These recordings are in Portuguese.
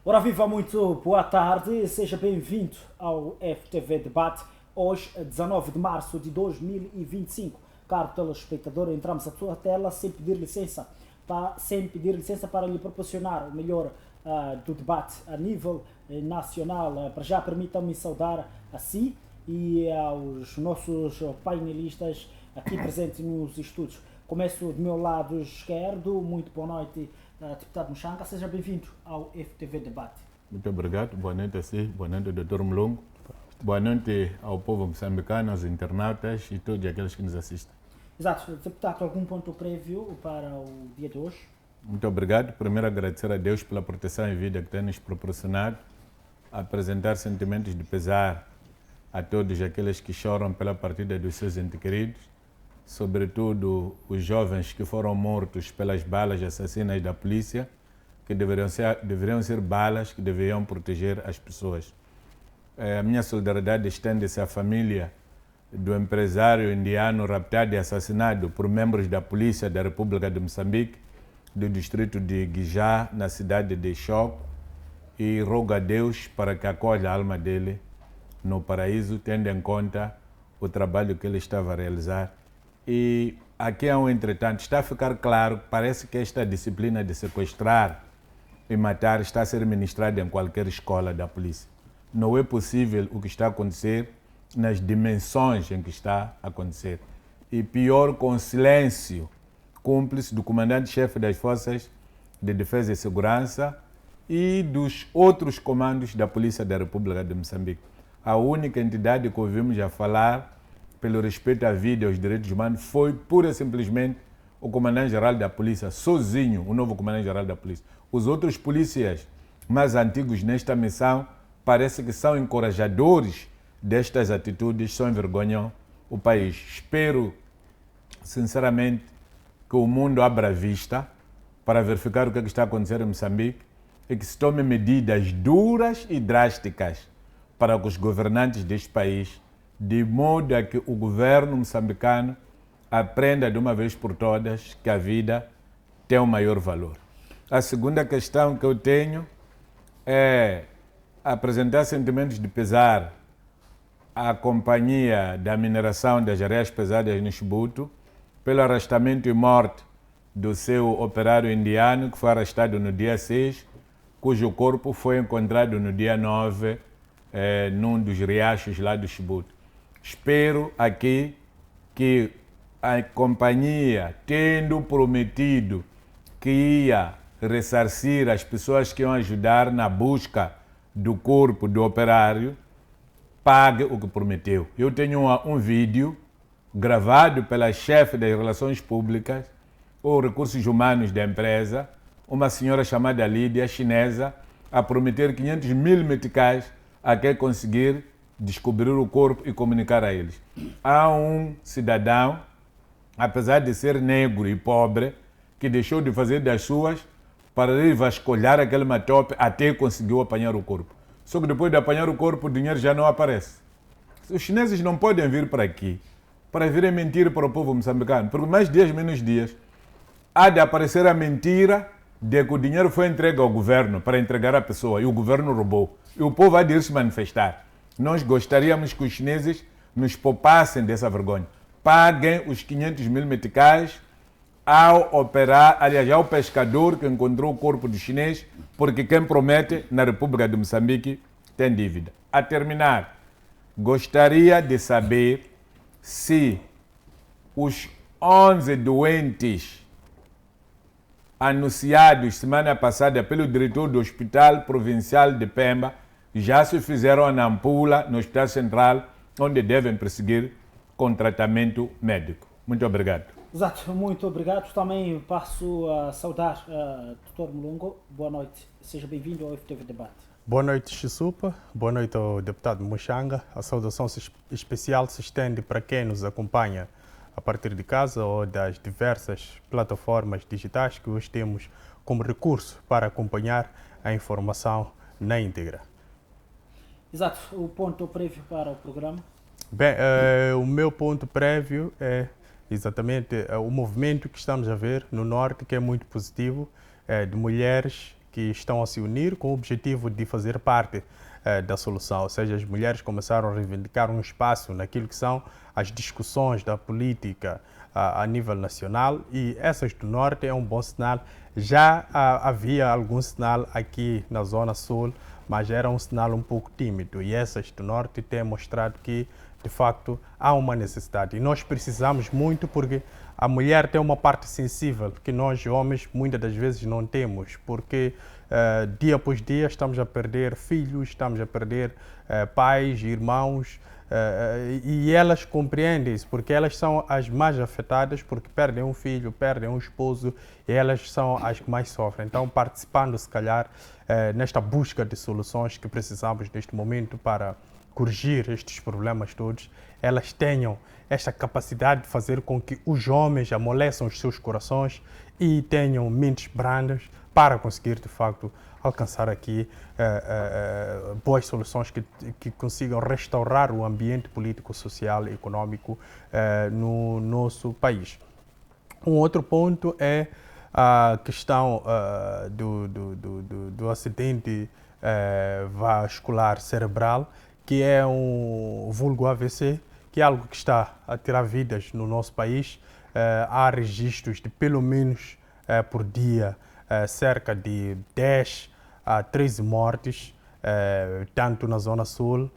Ora viva, muito boa tarde, seja bem-vindo ao FTV Debate, hoje 19 de março de 2025. Caro telespectador, entramos à sua tela sem pedir licença para lhe proporcionar o melhor do debate a nível nacional. Para já permitam-me saudar a si e aos nossos painelistas aqui presentes nos estúdios. Começo do meu lado esquerdo, muito boa noite, deputado Muxanga, seja bem-vindo ao FTV Debate. Muito obrigado, boa noite a si, boa noite Dr. Mlongo, boa noite ao povo moçambicano, aos internautas e todos aqueles que nos assistem. Exato, deputado, algum ponto prévio para o dia de hoje? Muito obrigado, primeiro agradecer a Deus pela proteção e vida que tem nos proporcionado, apresentar sentimentos de pesar a todos aqueles que choram pela partida dos seus entes queridos, sobretudo os jovens que foram mortos pelas balas assassinas da polícia, que deveriam ser balas que deveriam proteger as pessoas. A minha solidariedade estende-se à família do empresário indiano raptado e assassinado por membros da Polícia da República de Moçambique, do distrito de Guijá, na cidade de Choco, e rogo a Deus para que acolha a alma dele no paraíso, tendo em conta o trabalho que ele estava a realizar. E aqui há um entretanto, está a ficar claro, parece que esta disciplina de sequestrar e matar está a ser ministrada em qualquer escola da polícia. Não é possível o que está a acontecer nas dimensões em que está a acontecer. E pior, com silêncio cúmplice do comandante-chefe das Forças de Defesa e Segurança e dos outros comandos da Polícia da República de Moçambique. A única entidade que ouvimos a falar pelo respeito à vida e aos direitos humanos foi pura e simplesmente o comandante-geral da polícia, sozinho, o novo comandante-geral da polícia. Os outros polícias mais antigos nesta missão parece que são encorajadores destas atitudes, só envergonham o país. Espero, sinceramente, que o mundo abra a vista para verificar o que está acontecendo em Moçambique e que se tomem medidas duras e drásticas para que os governantes deste país, de modo a que o governo moçambicano aprenda de uma vez por todas que a vida tem um maior valor. A segunda questão que eu tenho é apresentar sentimentos de pesar à Companhia da Mineração das Areias Pesadas no Chibouto pelo arrastamento e morte do seu operário indiano, que foi arrestado no dia 6, cujo corpo foi encontrado no dia 9 num dos riachos lá do Chibouto. Espero aqui que a companhia, tendo prometido que ia ressarcir as pessoas que iam ajudar na busca do corpo do operário, pague o que prometeu. Eu tenho um vídeo gravado pela chefe das relações públicas ou recursos humanos da empresa, uma senhora chamada Lídia, chinesa, a prometer 500 mil meticais a quem conseguir descobrir o corpo e comunicar a eles. Há um cidadão, apesar de ser negro e pobre, que deixou de fazer das suas para ir vasculhar aquele matope até conseguiu apanhar o corpo. Só que depois de apanhar o corpo, o dinheiro já não aparece. Os chineses não podem vir para aqui para virem mentir para o povo moçambicano, porque mais dias, menos dias, há de aparecer a mentira de que o dinheiro foi entregue ao governo para entregar a pessoa e o governo roubou. E o povo há de ir se manifestar. Nós gostaríamos que os chineses nos poupassem dessa vergonha. Paguem os 500 mil meticais ao pescador que encontrou o corpo do chinês, porque quem promete na República de Moçambique tem dívida. A terminar, gostaria de saber se os 11 doentes anunciados semana passada pelo diretor do Hospital Provincial de Pemba já se fizeram a Nampula, no Hospital Central, onde devem prosseguir com tratamento médico. Muito obrigado. Exato, muito obrigado. Também passo a saudar o Dr. Mlongo. Boa noite, seja bem-vindo ao FTV Debate. Boa noite, Chisupa. Boa noite ao deputado Muxanga. A saudação especial se estende para quem nos acompanha a partir de casa ou das diversas plataformas digitais que hoje temos como recurso para acompanhar a informação na íntegra. Exato, o ponto prévio para o programa? Bem, o meu ponto prévio é exatamente o movimento que estamos a ver no Norte, que é muito positivo, de mulheres que estão a se unir com o objetivo de fazer parte da solução, ou seja, as mulheres começaram a reivindicar um espaço naquilo que são as discussões da política a nível nacional, e essas do Norte é um bom sinal. Já havia algum sinal aqui na Zona Sul, mas era um sinal um pouco tímido, e essas do Norte têm mostrado que, de facto, há uma necessidade. E nós precisamos muito, porque a mulher tem uma parte sensível que nós, homens, muitas das vezes não temos, porque dia após dia estamos a perder filhos, estamos a perder pais, irmãos, e elas compreendem isso, porque elas são as mais afetadas, porque perdem um filho, perdem um esposo, e elas são as que mais sofrem. Então, participando, se calhar, nesta busca de soluções que precisamos neste momento para corrigir estes problemas todos, elas tenham esta capacidade de fazer com que os homens amoleçam os seus corações e tenham mentes brandas para conseguir, de facto, alcançar aqui boas soluções que consigam restaurar o ambiente político, social e econômico no nosso país. Um outro ponto é a questão do acidente vascular cerebral, que é um vulgo AVC, que é algo que está a tirar vidas no nosso país. Há registros de pelo menos por dia cerca de 10 a 13 mortes, tanto na Zona Sul,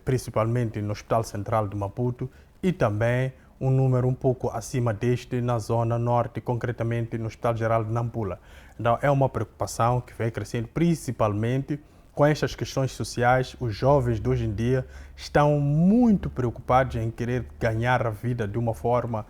principalmente no Hospital Central de Maputo, e também um número um pouco acima deste na Zona Norte, concretamente no Hospital Geral de Nampula. Então é uma preocupação que vem crescendo, principalmente com estas questões sociais. Os jovens de hoje em dia estão muito preocupados em querer ganhar a vida de uma forma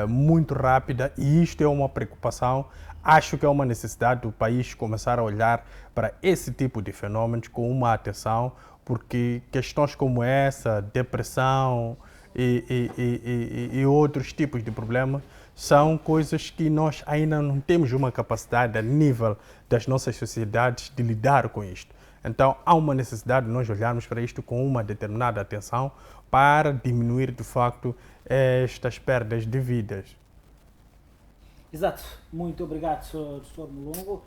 muito rápida, e isto é uma preocupação. Acho que é uma necessidade do país começar a olhar para esse tipo de fenômenos com uma atenção, porque questões como essa, depressão e outros tipos de problemas, são coisas que nós ainda não temos uma capacidade a nível das nossas sociedades de lidar com isto. Então, há uma necessidade de nós olharmos para isto com uma determinada atenção para diminuir, de facto, estas perdas de vidas. Exato. Muito obrigado, Dr. Mulungu.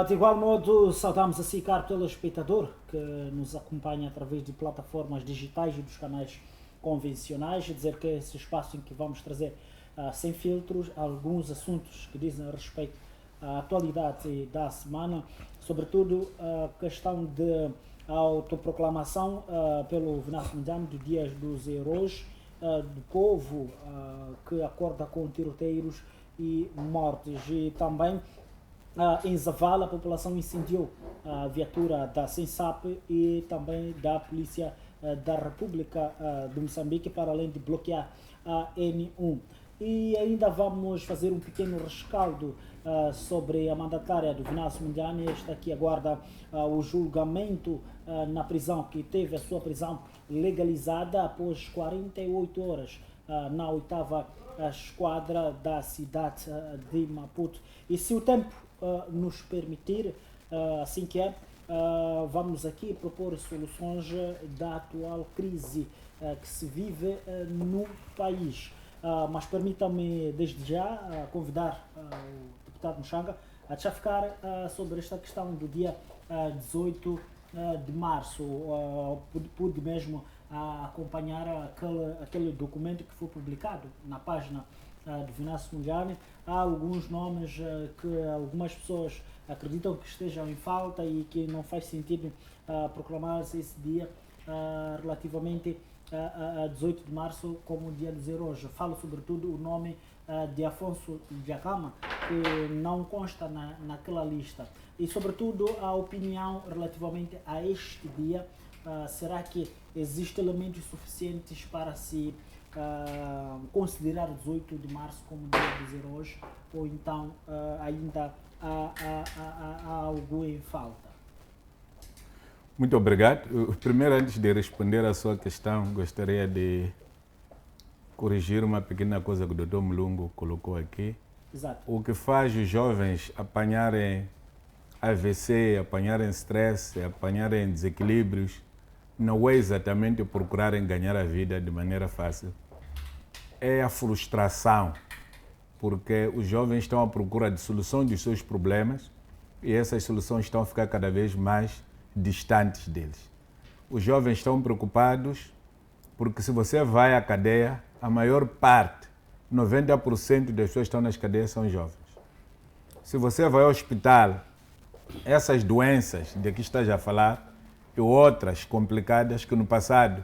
De igual modo, saudamos assim caro telespectador que nos acompanha através de plataformas digitais e dos canais convencionais, a dizer que esse espaço em que vamos trazer sem filtros alguns assuntos que dizem respeito à atualidade da semana, sobretudo a questão de autoproclamação pelo Venâncio Mondlane do Dia dos Heróis, do povo que acorda com tiroteiros e mortes. E também em Zavala a população incendiou a viatura da Sensap e também da Polícia da República de Moçambique, para além de bloquear a N1. E ainda vamos fazer um pequeno rescaldo sobre a mandatária do Venâncio Mondlane. Esta aqui aguarda o julgamento na prisão, que teve a sua prisão legalizada após 48 horas na 8ª esquadra da cidade de Maputo. E se o tempo nos permitir, assim que é, vamos aqui propor soluções da atual crise que se vive no país. Mas permitam-me desde já convidar o deputado Mushanga a já ficar sobre esta questão do dia 18 de março. Pude mesmo acompanhar aquele documento que foi publicado na página do Venâncio Mondlane. Há alguns nomes que algumas pessoas acreditam que estejam em falta e que não faz sentido proclamar-se esse dia relativamente a 18 de março como o Dia dos Heróis. Falo sobretudo o nome de Afonso Dhlakama, que não consta naquela lista. E sobretudo a opinião relativamente a este dia. Será que existem elementos suficientes para se considerar 18 de março como Dia dos Heróis, ou então ainda há algo em falta? Muito obrigado. Primeiro, antes de responder à sua questão, gostaria de corrigir uma pequena coisa que o Dr. Mulungu colocou aqui. Exato. O que faz os jovens apanharem AVC, apanharem stress, apanharem desequilíbrios, não é exatamente procurarem ganhar a vida de maneira fácil. É a frustração, porque os jovens estão à procura de solução dos seus problemas e essas soluções estão a ficar cada vez mais distantes deles. Os jovens estão preocupados porque se você vai à cadeia, a maior parte, 90% das pessoas que estão nas cadeias são jovens. Se você vai ao hospital, essas doenças de que estás a falar e outras complicadas que no passado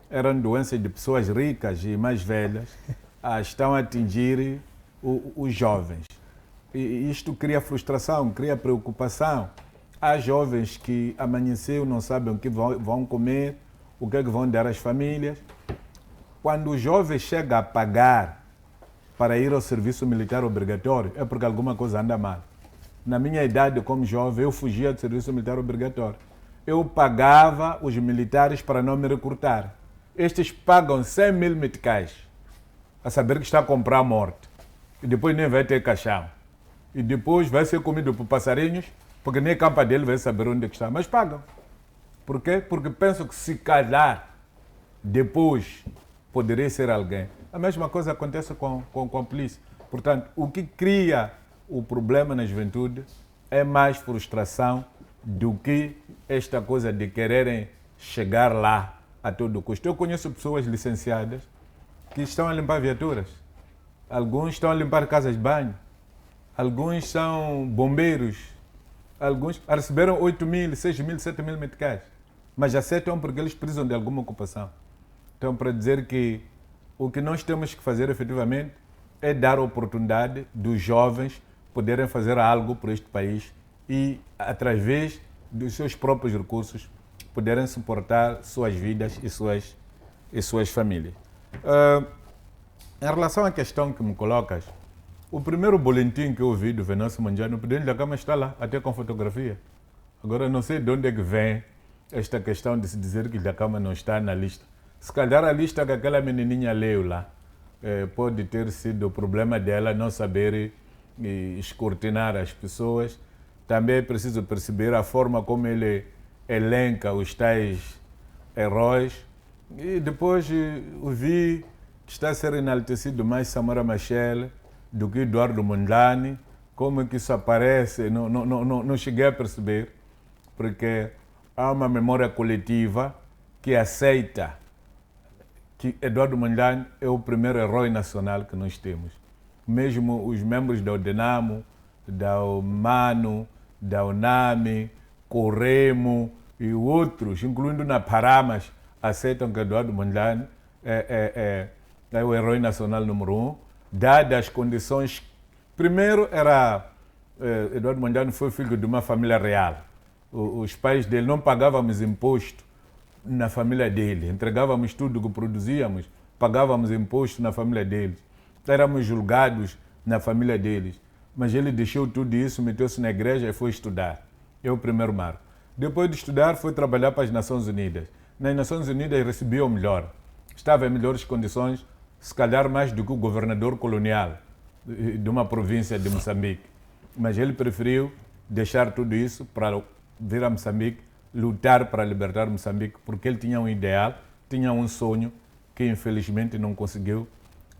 eram doenças de pessoas ricas e mais velhas, estão a atingir os jovens. E isto cria frustração, cria preocupação. Há jovens que amanheceu, não sabem o que vão comer, o que é que vão dar às famílias. Quando o jovem chega a pagar para ir ao serviço militar obrigatório, é porque alguma coisa anda mal. Na minha idade como jovem, eu fugia do serviço militar obrigatório. Eu pagava os militares para não me recrutar. Estes pagam 100 mil meticais, a saber que está a comprar a morte. E depois nem vai ter caixão. E depois vai ser comido por passarinhos, porque nem a campa dele vai saber onde é que está. Mas pagam. Por quê? Porque pensam que se calhar depois poderia ser alguém. A mesma coisa acontece com a polícia. Portanto, o que cria o problema na juventude é mais frustração do que esta coisa de quererem chegar lá a todo custo. Eu conheço pessoas licenciadas que estão a limpar viaturas. Alguns estão a limpar casas de banho. Alguns são bombeiros. Alguns receberam 8 mil, 6 mil, 7 mil meticais. Mas aceitam porque eles precisam de alguma ocupação. Então, para dizer que o que nós temos que fazer efetivamente é dar a oportunidade dos jovens poderem fazer algo por este país e, através dos seus próprios recursos, poderem suportar suas vidas e suas famílias. Em relação à questão que me colocas, o primeiro boletim que eu ouvi do Venâncio Mondlane, o presidente da Câmara está lá, até com fotografia. Agora, não sei de onde é que vem esta questão de se dizer que a Câmara não está na lista. Se calhar a lista que aquela menininha leu lá pode ter sido o problema dela não saber escrutinar as pessoas. Também é preciso perceber a forma como ele elenca os tais heróis. E depois ouvi que está a ser enaltecido mais Samora Machel do que Eduardo Mondlane. Como é que isso aparece? Não cheguei a perceber, porque há uma memória coletiva que aceita que Eduardo Mondlane é o primeiro herói nacional que nós temos. Mesmo os membros da Udenamo, da UMANO, da UNAMI, Corremo e outros, incluindo na Paramas, aceitam que Eduardo Mondlane é o herói nacional número 1, dadas as condições. Primeiro, Eduardo Mondlane foi filho de uma família real. Os pais dele não pagávamos imposto na família dele, entregávamos tudo que produzíamos, pagávamos imposto na família deles, éramos julgados na família deles, mas ele deixou tudo isso, meteu-se na igreja e foi estudar. É o primeiro marco. Depois de estudar, foi trabalhar para as Nações Unidas. Nas Nações Unidas recebia o melhor, estava em melhores condições, se calhar mais do que o governador colonial de uma província de Moçambique, mas ele preferiu deixar tudo isso para vir a Moçambique, lutar para libertar Moçambique, porque ele tinha um ideal, tinha um sonho que infelizmente não conseguiu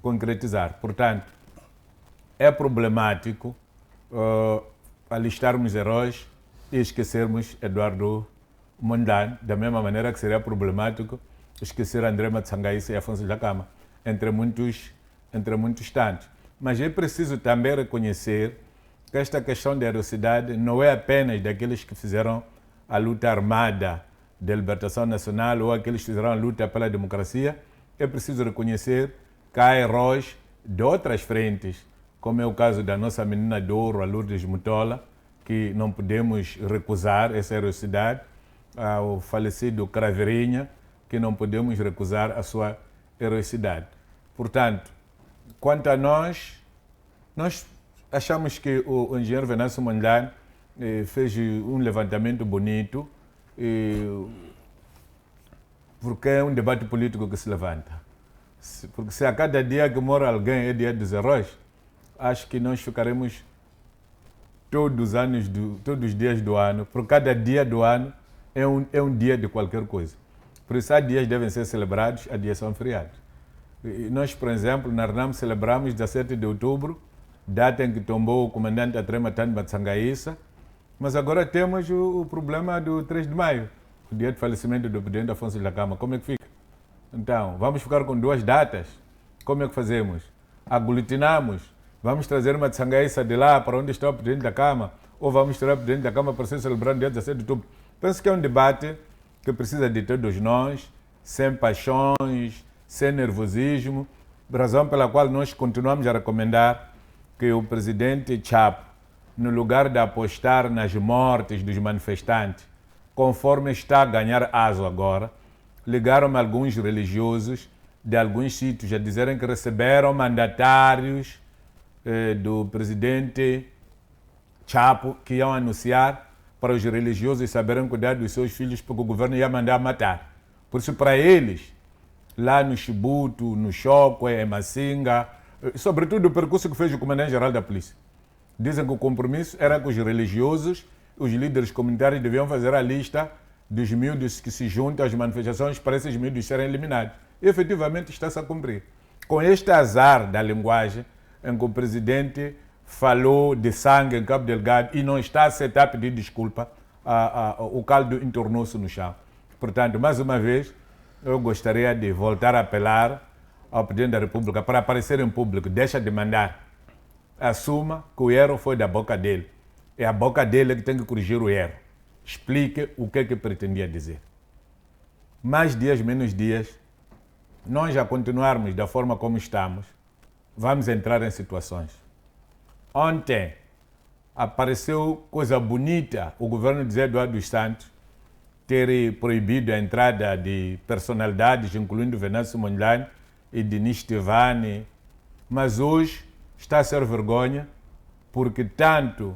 concretizar. Portanto, é problemático alistarmos heróis e esquecermos Eduardo Mondlane, da mesma maneira que seria problemático esquecer André Matsangaíça e Afonso Dhlakama, entre muitos tantos. Mas é preciso também reconhecer que esta questão da heroicidade não é apenas daqueles que fizeram a luta armada de libertação nacional ou aqueles que fizeram a luta pela democracia. É preciso reconhecer que há heróis de outras frentes, como é o caso da nossa menina de ouro, a Lourdes Mutola, que não podemos recusar essa heroicidade, ao falecido Craveirinha, que não podemos recusar a sua heroicidade. Portanto, quanto a nós achamos que o engenheiro Venâncio Mondlane fez um levantamento bonito, porque é um debate político que se levanta. Porque se a cada dia que mora alguém é dia dos heróis, acho que nós ficaremos todos os dias do ano, por cada dia do ano é um dia de qualquer coisa. Por isso, há dias que devem ser celebrados, há dias que são feriados. E nós, por exemplo, na RNAM celebramos 17 de outubro, data em que tombou o comandante André Matsangaíça, Mas agora temos o problema do 3 de maio, o dia de falecimento do presidente Afonso Dhlakama. Como é que fica? Então, vamos ficar com 2 datas? Como é que fazemos? Aglutinamos? Vamos trazer uma tsangaíça de lá para onde está o presidente Dhlakama? Ou vamos tirar o presidente Dhlakama para ser celebrado no dia 17 de outubro? Penso que é um debate que precisa de todos nós, sem paixões, sem nervosismo, razão pela qual nós continuamos a recomendar que o presidente Chapo, no lugar de apostar nas mortes dos manifestantes, conforme está a ganhar aso agora, ligaram-me alguns religiosos de alguns sítios a dizerem que receberam mandatários do presidente Chapo que iam anunciar para os religiosos saberem cuidar dos seus filhos porque o governo ia mandar matar. Por isso, para eles, lá no Chibuto, no Chocwe, em Massinga, sobretudo o percurso que fez o comandante-geral da polícia. Dizem que o compromisso era que os religiosos, os líderes comunitários deviam fazer a lista dos miúdos que se juntam às manifestações para esses miúdos serem eliminados. E efetivamente está-se a cumprir. Com este azar da linguagem, em que o presidente falou de sangue em Cabo Delgado e não está a aceitar pedir desculpa, o caldo entornou-se no chão. Portanto, mais uma vez, eu gostaria de voltar a apelar ao Presidente da República para aparecer em público, deixa de mandar. Assuma que o erro foi da boca dele. É a boca dele que tem que corrigir o erro. Explique o que é que pretendia dizer. Mais dias, menos dias, nós já continuarmos da forma como estamos, vamos entrar em situações. Ontem apareceu coisa bonita, o governo de Zé Eduardo dos Santos ter proibido a entrada de personalidades, incluindo Venâncio Mondlane e Denis Tevani, mas hoje está a ser vergonha porque tanto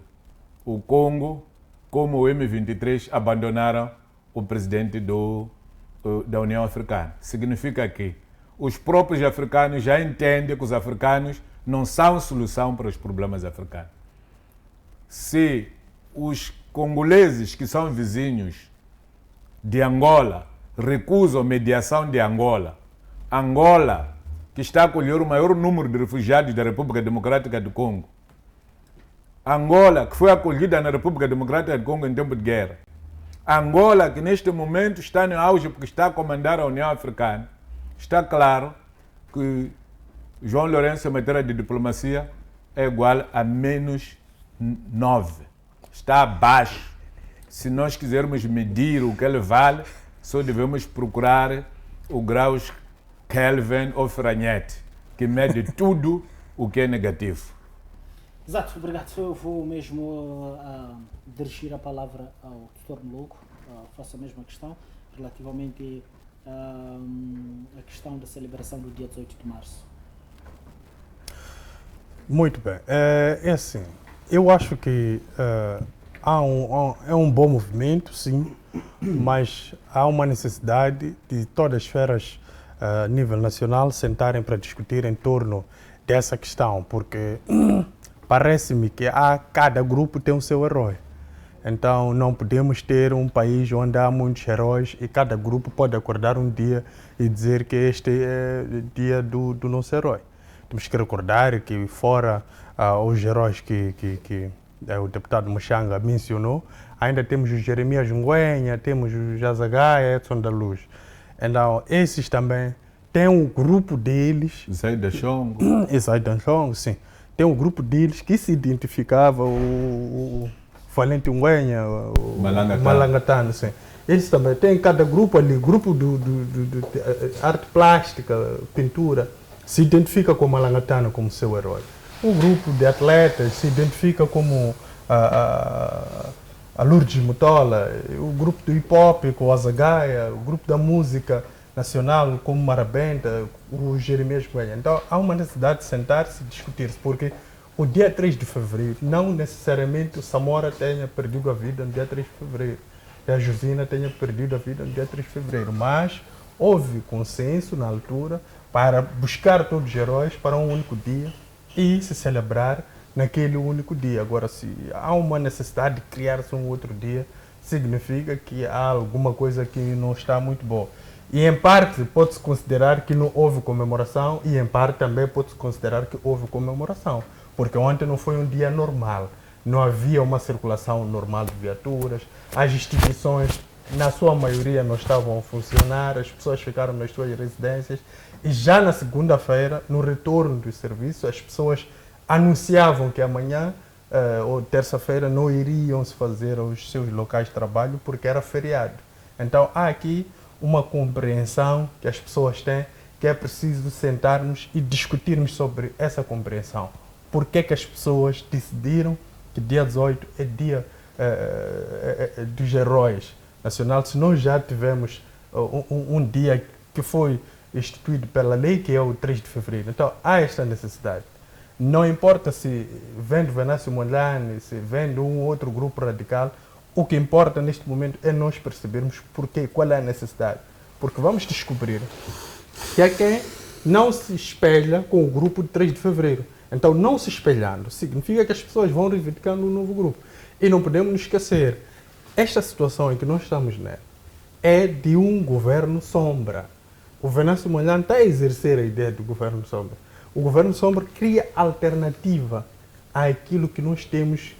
o Congo como o M23 abandonaram o presidente da União Africana. Significa que os próprios africanos já entendem que os africanos não são solução para os problemas africanos. Se os congoleses, que são vizinhos de Angola, recusam mediação de Angola, Angola, que está a acolher o maior número de refugiados da República Democrática do Congo, Angola, que foi acolhida na República Democrática do Congo em tempo de guerra, Angola, que neste momento está no auge porque está a comandar a União Africana, está claro que João Lourenço, em matéria de diplomacia, é igual a -9. Está abaixo. Se nós quisermos medir o que ele vale, só devemos procurar o graus Kelvin ou Fahrenheit, que mede tudo o que é negativo. Exato, obrigado. Eu vou mesmo dirigir a palavra ao Dr. Moloco. Faço a mesma questão relativamente à questão da celebração do dia 18 de março. Muito bem. É assim, eu acho que é um bom movimento, sim, mas há uma necessidade de todas as esferas a nível nacional sentarem para discutir em torno dessa questão, porque parece-me que cada grupo tem o seu herói. Então não podemos ter um país onde há muitos heróis e cada grupo pode acordar um dia e dizer que este é o dia do nosso herói. Temos que recordar que fora os heróis que o deputado Mushanga mencionou, ainda temos o Jeremias Ngwenha, temos o Jazagaia, Edson da Luz. Então, esses também têm um grupo deles... Zaida Chongo. Zaida Chongo, sim. Tem um grupo deles que se identificava, o Valente Ngwenha, o Malangatano, sim. Eles também têm cada grupo ali, grupo de arte plástica, pintura, se identifica com o Malangatano como seu herói. O grupo de atletas se identifica como a Lourdes Mutola, o grupo do hip-hop com o Azagaia, o grupo da música nacional como Marabenta, o Jeremias Coelho. Então há uma necessidade de sentar-se e discutir-se, porque o dia 3 de fevereiro, não necessariamente o Samora tenha perdido a vida no dia 3 de fevereiro, e a Josina tenha perdido a vida no dia 3 de fevereiro, mas houve consenso na altura para buscar todos os heróis para um único dia e se celebrar naquele único dia. Agora, se há uma necessidade de criar-se um outro dia, significa que há alguma coisa que não está muito boa. E em parte pode-se considerar que não houve comemoração e em parte também pode-se considerar que houve comemoração, porque ontem não foi um dia normal. não havia uma circulação normal de viaturas, as instituições, na sua maioria, não estavam a funcionar, as pessoas ficaram nas suas residências e já na segunda-feira, no retorno do serviço, as pessoas anunciavam que amanhã ou terça-feira não iriam se fazer aos seus locais de trabalho porque era feriado. Então há aqui uma compreensão que as pessoas têm que é preciso sentarmos e discutirmos sobre essa compreensão. Por que as pessoas decidiram que dia 18 é dia dos heróis nacionais, se nós já tivemos um dia que foi instituído pela lei, que é o 3 de fevereiro. Então há esta necessidade. Não importa se vem do Venâncio Mondlane, se vem de um outro grupo radical, o que importa neste momento é nós percebermos porquê, qual é a necessidade. Porque vamos descobrir que é quem não se espelha com o grupo de 3 de fevereiro. Então, não se espelhando significa que as pessoas vão reivindicando um novo grupo. E não podemos nos esquecer, esta situação em que nós estamos nela é de um governo sombra. O Venâncio Mondlane está a exercer a ideia do governo sombra. O governo sombra cria alternativa àquilo que nós temos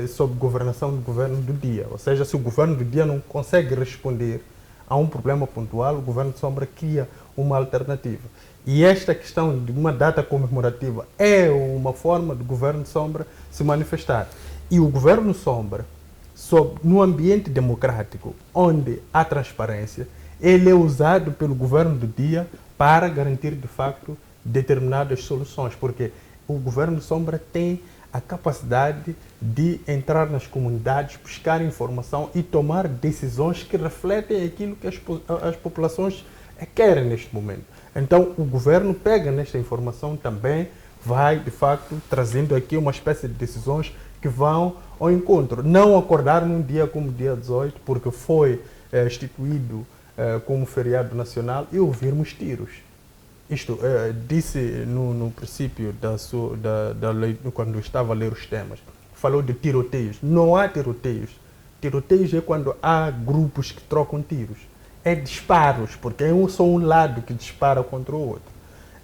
sob governação do governo do dia. Ou seja, se o governo do dia não consegue responder a um problema pontual, o governo sombra cria uma alternativa. E esta questão de uma data comemorativa é uma forma do governo sombra se manifestar. E o governo sombra, no ambiente democrático, onde há transparência, ele é usado pelo governo do dia para garantir, de facto, determinadas soluções, porque o governo sombra tem a capacidade de entrar nas comunidades, buscar informação e tomar decisões que refletem aquilo que as populações querem neste momento. Então, o governo pega nesta informação também, vai, de facto, trazendo aqui uma espécie de decisões que vão ao encontro. Não acordar num dia como o dia 18, porque foi instituído como feriado nacional, e ouvirmos tiros. Isto disse no princípio da lei, quando estava a ler os temas, falou de tiroteios. Não há tiroteios. Tiroteios é quando há grupos que trocam tiros. É disparos, porque é só um lado que dispara contra o outro.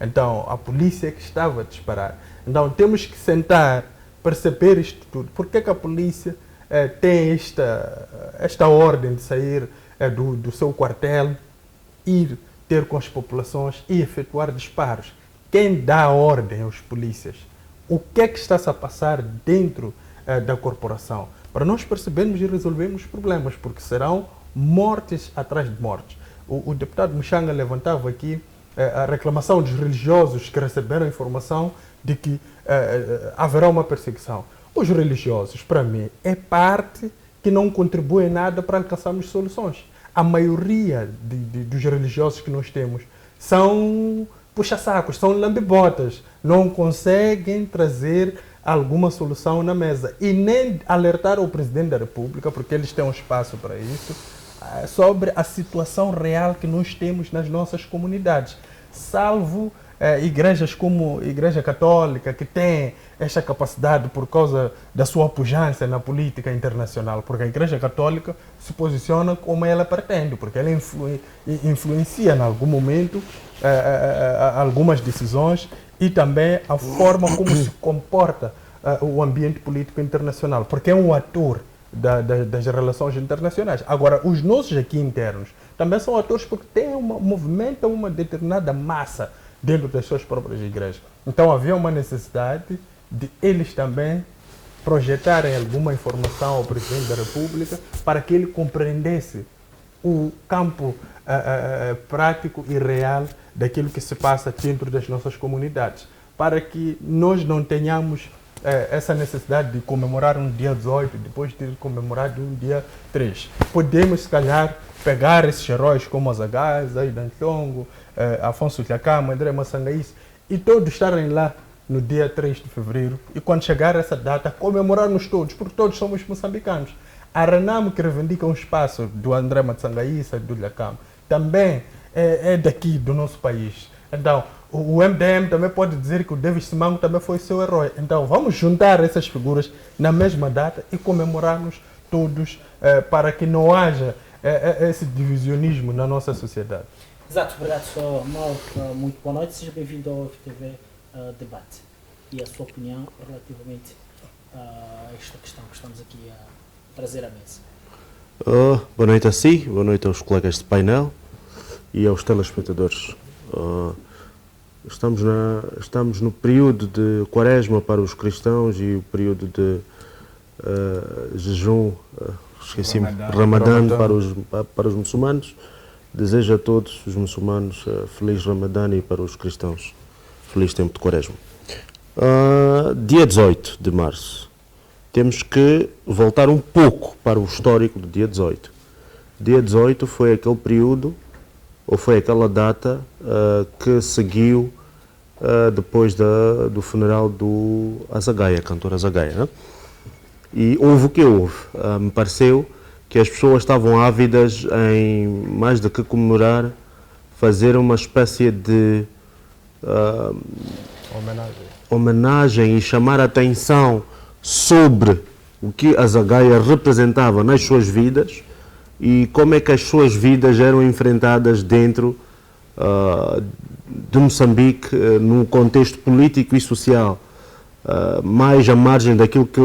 Então, a polícia é que estava a disparar. Então, temos que sentar, perceber isto tudo. Por que a polícia tem esta ordem de sair do seu quartel, ir ter com as populações e efetuar disparos? Quem dá ordem aos polícias? O que é que está-se a passar dentro da corporação? Para nós percebermos e resolvermos problemas, porque serão mortes atrás de mortes. O deputado Mushanga levantava aqui a reclamação dos religiosos que receberam informação de que haverá uma perseguição. Os religiosos, para mim, é parte que não contribui em nada para alcançarmos soluções. A maioria dos religiosos que nós temos são puxa-sacos, são lambibotas, não conseguem trazer alguma solução na mesa e nem alertar o Presidente da República, porque eles têm um espaço para isso, sobre a situação real que nós temos nas nossas comunidades, salvo igrejas como a Igreja Católica, que tem esta capacidade por causa da sua pujança na política internacional, porque a Igreja Católica se posiciona como ela pretende, porque ela influencia em algum momento algumas decisões e também a forma como se comporta o ambiente político internacional, porque é um ator das relações internacionais. Agora, os nossos aqui internos também são atores porque movimentam uma determinada massa dentro das suas próprias igrejas. Então havia uma necessidade de eles também projetarem alguma informação ao Presidente da República para que ele compreendesse o campo prático e real daquilo que se passa dentro das nossas comunidades, para que nós não tenhamos essa necessidade de comemorar um dia 18, depois de comemorar um dia 3. Podemos, se calhar, pegar esses heróis como Azagás, Aidan Tongo, Afonso Tlhakama, André Massangaís, e todos estarem lá no dia 3 de fevereiro, e quando chegar essa data, comemorarmos todos, porque todos somos moçambicanos. A Renamo, que reivindica um espaço do André Massangaís e do Tlhakama, também é daqui, do nosso país. Então, o MDM também pode dizer que o David Simango também foi seu herói. Então, vamos juntar essas figuras na mesma data e comemorarmos todos para que não haja esse divisionismo na nossa sociedade. Exato, obrigado, Sr. Mal. Muito boa noite, seja bem-vindo ao FTV Debate. E a sua opinião relativamente esta questão que estamos aqui a trazer à mesa? Boa noite a si, boa noite aos colegas de painel e aos telespectadores. Estamos no período de quaresma para os cristãos e o período de jejum, Ramadã para os muçulmanos. Desejo a todos os muçulmanos feliz Ramadã e para os cristãos feliz tempo de quaresma. Dia 18 de março. Temos que voltar um pouco para o histórico do dia 18. Dia 18 foi aquele período, ou foi aquela data que seguiu depois do funeral do Azagaia, cantor Azagaia, né? E houve o que houve. Me pareceu que as pessoas estavam ávidas em, mais do que comemorar, fazer uma espécie de homenagem e chamar a atenção sobre o que Azagaia representava nas suas vidas e como é que as suas vidas eram enfrentadas dentro de Moçambique, num contexto político e social, mais à margem daquilo que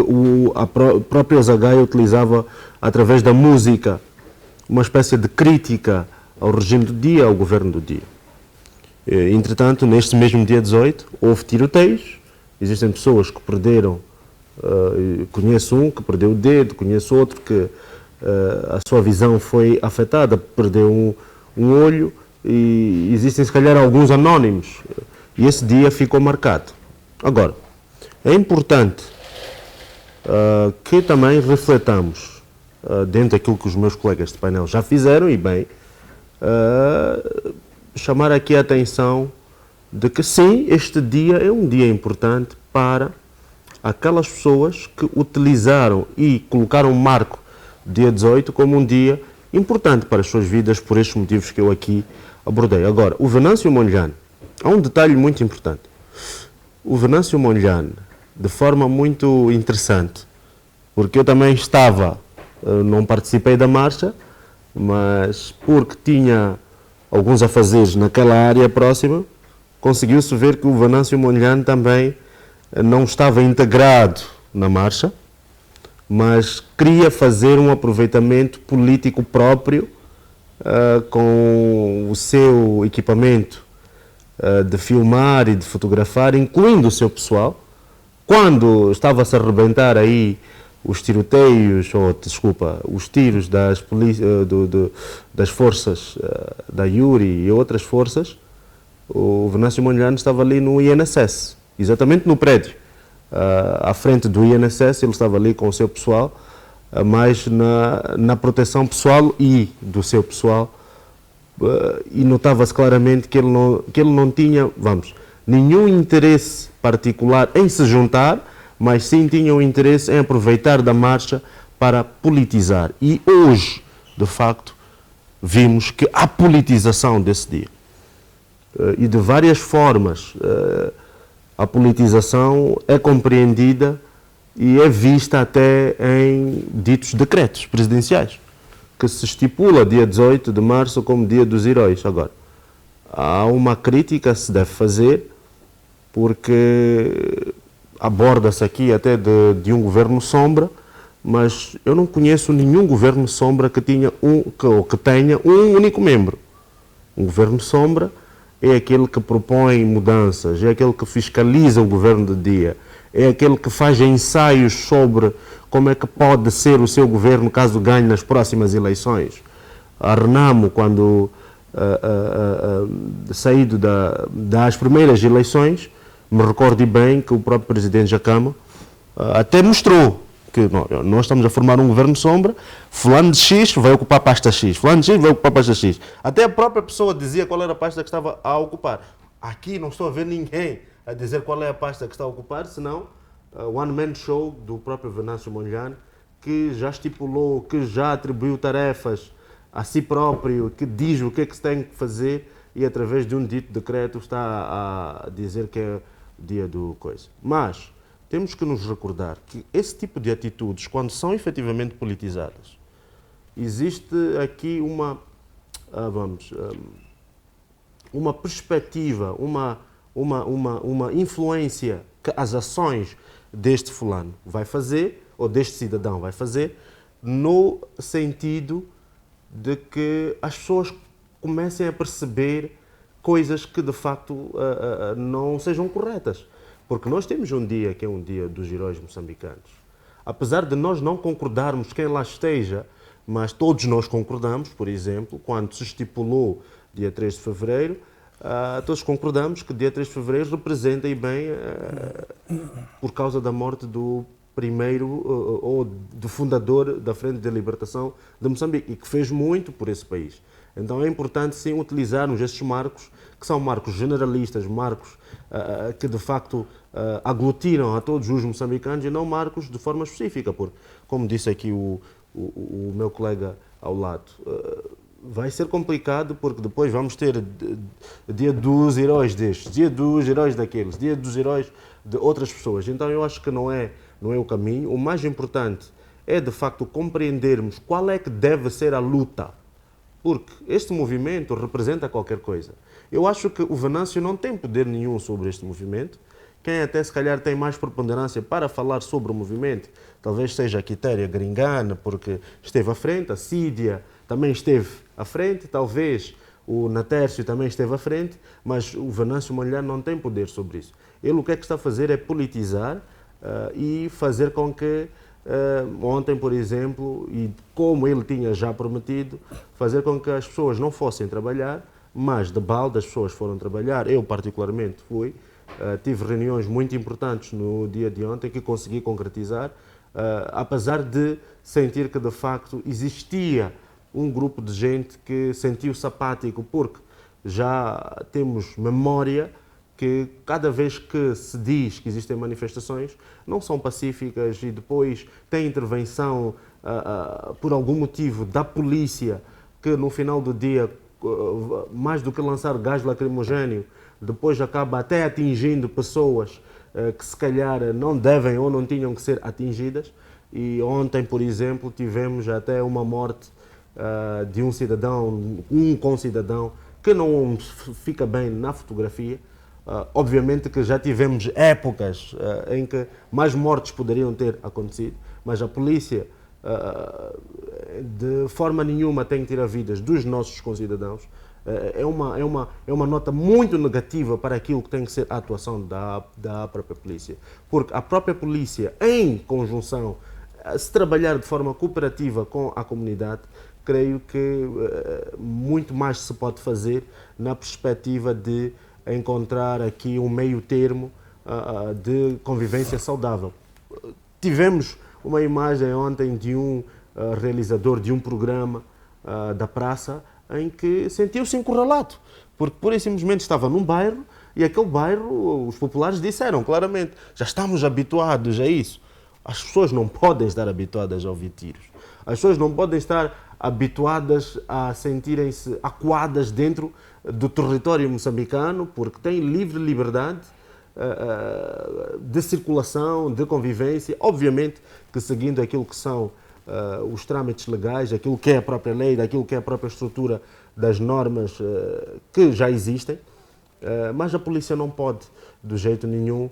a própria Azagaia utilizava através da música, uma espécie de crítica ao regime do dia, ao governo do dia. Entretanto, neste mesmo dia 18, houve tiroteios, existem pessoas que perderam, conheço um que perdeu o dedo, conheço outro que a sua visão foi afetada, perdeu um olho, e existem se calhar alguns anónimos, e esse dia ficou marcado. Agora, é importante que também refletamos, dentro daquilo que os meus colegas de painel já fizeram, e bem, chamar aqui a atenção de que sim, este dia é um dia importante para aquelas pessoas que utilizaram e colocaram o marco dia 18 como um dia importante para as suas vidas por estes motivos que eu aqui abordei. Agora, o Venâncio Mondlane, há um detalhe muito importante. O Venâncio Mondlane, de forma muito interessante, porque eu também estava, não participei da marcha, mas porque tinha alguns afazeres naquela área próxima, conseguiu-se ver que o Venâncio Mondlane também não estava integrado na marcha, mas queria fazer um aproveitamento político próprio com o seu equipamento de filmar e de fotografar, incluindo o seu pessoal. Quando estava-se a arrebentar aí os tiroteios, os tiros das forças da Yuri e outras forças, o Venâncio Mondlane estava ali no INSS, exatamente no prédio. À frente do INSS, ele estava ali com o seu pessoal, mas na proteção pessoal e do seu pessoal, e notava-se claramente que ele não tinha, nenhum interesse particular em se juntar, mas sim tinha um interesse em aproveitar da marcha para politizar. E hoje, de facto, vimos que há politização desse dia. E de várias formas, a politização é compreendida e é vista até em ditos decretos presidenciais, que se estipula dia 18 de março como dia dos heróis. Agora, há uma crítica que se deve fazer, porque aborda-se aqui até de um governo sombra, mas eu não conheço nenhum governo sombra que tenha um único membro. Um governo sombra é aquele que propõe mudanças, é aquele que fiscaliza o governo do dia, é aquele que faz ensaios sobre como é que pode ser o seu governo caso ganhe nas próximas eleições. A Renamo, quando saído das primeiras eleições, me recordo bem que o próprio presidente Jacama até mostrou que nós estamos a formar um governo sombra, fulano de X vai ocupar a pasta X, fulano de X vai ocupar a pasta X. Até a própria pessoa dizia qual era a pasta que estava a ocupar. Aqui não estou a ver ninguém a dizer qual é a pasta que está a ocupar, senão one man show do próprio Venâncio Mondlane, que já estipulou, que já atribuiu tarefas a si próprio, que diz o que é que se tem que fazer e através de um dito decreto está a dizer que é dia do coisa. Mas temos que nos recordar que esse tipo de atitudes, quando são efetivamente politizadas, existe aqui uma perspectiva, uma influência que as ações deste fulano vai fazer, ou deste cidadão vai fazer, no sentido de que as pessoas comecem a perceber coisas que de facto não sejam corretas. Porque nós temos um dia que é um dia dos heróis moçambicanos. Apesar de nós não concordarmos quem lá esteja, mas todos nós concordamos, por exemplo, quando se estipulou dia 3 de fevereiro, todos concordamos que dia 3 de fevereiro representa e bem por causa da morte do primeiro ou do fundador da Frente de Libertação de Moçambique e que fez muito por esse país. Então é importante sim utilizarmos esses marcos, que são marcos generalistas, marcos que de facto aglutinam a todos os moçambicanos e não marcos de forma específica, porque, como disse aqui o meu colega ao lado, vai ser complicado porque depois vamos ter dia dos heróis destes, dia dos heróis daqueles, dia dos heróis de outras pessoas. Então eu acho que não é o caminho. O mais importante é de facto compreendermos qual é que deve ser a luta, porque este movimento representa qualquer coisa. Eu acho que o Venâncio não tem poder nenhum sobre este movimento. Quem até se calhar tem mais preponderância para falar sobre o movimento, talvez seja a Quitéria Gringana, porque esteve à frente, a Cídia também esteve à frente, talvez o Natércio também esteve à frente, mas o Venâncio Mondlane não tem poder sobre isso. Ele o que é que está a fazer é politizar e fazer com que ontem, por exemplo, e como ele tinha já prometido, fazer com que as pessoas não fossem trabalhar, mas de balde as pessoas foram trabalhar. Eu particularmente fui, tive reuniões muito importantes no dia de ontem que consegui concretizar, apesar de sentir que de facto existia um grupo de gente que sentiu-se apático, porque já temos memória que cada vez que se diz que existem manifestações, não são pacíficas e depois tem intervenção por algum motivo da polícia, que no final do dia, mais do que lançar gás lacrimogéneo, depois acaba até atingindo pessoas que se calhar não devem ou não tinham que ser atingidas. E ontem, por exemplo, tivemos até uma morte de um cidadão, um concidadão, que não fica bem na fotografia. Obviamente que já tivemos épocas em que mais mortes poderiam ter acontecido, mas a polícia de forma nenhuma tem que tirar vidas dos nossos concidadãos. É uma nota muito negativa para aquilo que tem que ser a atuação da própria polícia. Porque a própria polícia, em conjunção, se trabalhar de forma cooperativa com a comunidade, creio que muito mais se pode fazer na perspectiva de encontrar aqui um meio termo de convivência saudável. Tivemos uma imagem ontem de um realizador de um programa da praça em que sentiu-se encurralado, porque pura e simplesmente estava num bairro e aquele bairro, os populares disseram claramente, já estamos habituados a isso. As pessoas não podem estar habituadas a ouvir tiros. As pessoas não podem estar habituadas a sentirem-se acuadas dentro do território moçambicano, porque têm livre liberdade de circulação, de convivência, obviamente que seguindo aquilo que são os trâmites legais, aquilo que é a própria lei, aquilo que é a própria estrutura das normas que já existem, mas a polícia não pode, de jeito nenhum,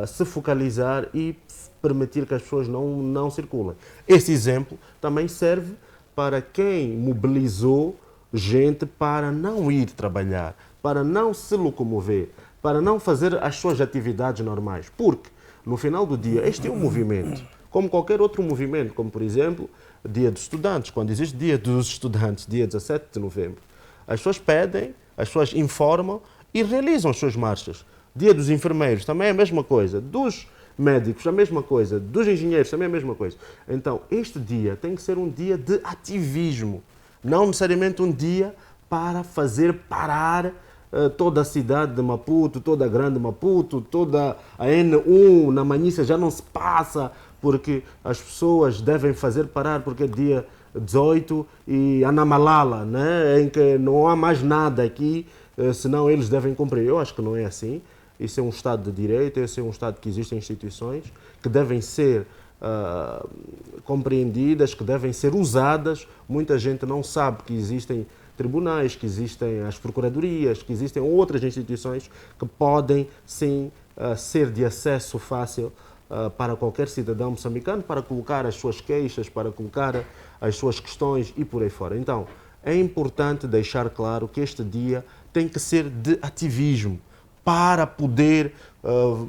se focalizar e permitir que as pessoas não circulem. Esse exemplo também serve para quem mobilizou gente para não ir trabalhar, para não se locomover, para não fazer as suas atividades normais. Porque, no final do dia, este é um movimento, como qualquer outro movimento, como, por exemplo, Dia dos Estudantes. Quando existe Dia dos Estudantes, dia 17 de novembro, as pessoas pedem, as pessoas informam e realizam as suas marchas. Dia dos Enfermeiros também é a mesma coisa, dos médicos a mesma coisa, dos engenheiros também é a mesma coisa. Então, este dia tem que ser um dia de ativismo, não necessariamente um dia para fazer parar toda a cidade de Maputo, toda a grande Maputo, toda a N1 na Manhissa já não se passa, porque as pessoas devem fazer parar porque é dia 18 e Anamalala, né, em que não há mais nada aqui, senão eles devem cumprir. Eu acho que não é assim. Isso é um Estado de Direito, esse é um Estado que existem instituições que devem ser compreendidas, que devem ser usadas. Muita gente não sabe que existem tribunais, que existem as procuradorias, que existem outras instituições que podem, sim, ser de acesso fácil para qualquer cidadão moçambicano, para colocar as suas queixas, para colocar as suas questões e por aí fora. Então, é importante deixar claro que este dia tem que ser de ativismo, para poder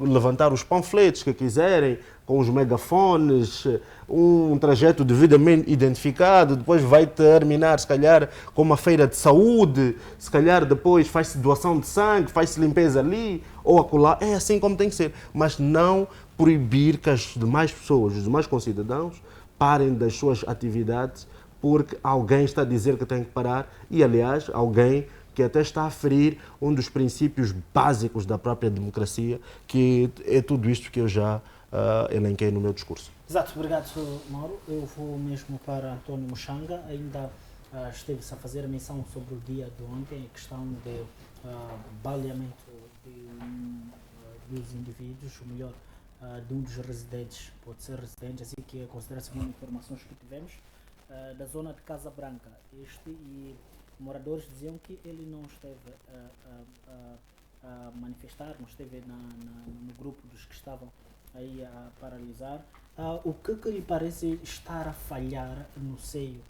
levantar os panfletos que quiserem, com os megafones, um trajeto devidamente identificado, depois vai terminar, se calhar, com uma feira de saúde, se calhar depois faz-se doação de sangue, faz-se limpeza ali ou acolá. É assim como tem que ser, mas não proibir que as demais pessoas, os demais concidadãos, parem das suas atividades porque alguém está a dizer que tem que parar e, aliás, alguém que até está a ferir um dos princípios básicos da própria democracia, que é tudo isto que eu já elenquei no meu discurso. Exato, obrigado, Mauro. Eu vou mesmo para António Muxanga. Ainda esteve-se a fazer a menção sobre o dia de ontem, a questão de baleamento dos indivíduos, ou melhor, de um dos residentes, pode ser residente, assim que considera-se uma informações que tivemos, da zona de Casa Branca. E moradores diziam que ele não esteve a manifestar, não esteve no grupo dos que estavam aí a paralisar. O que lhe parece estar a falhar no seio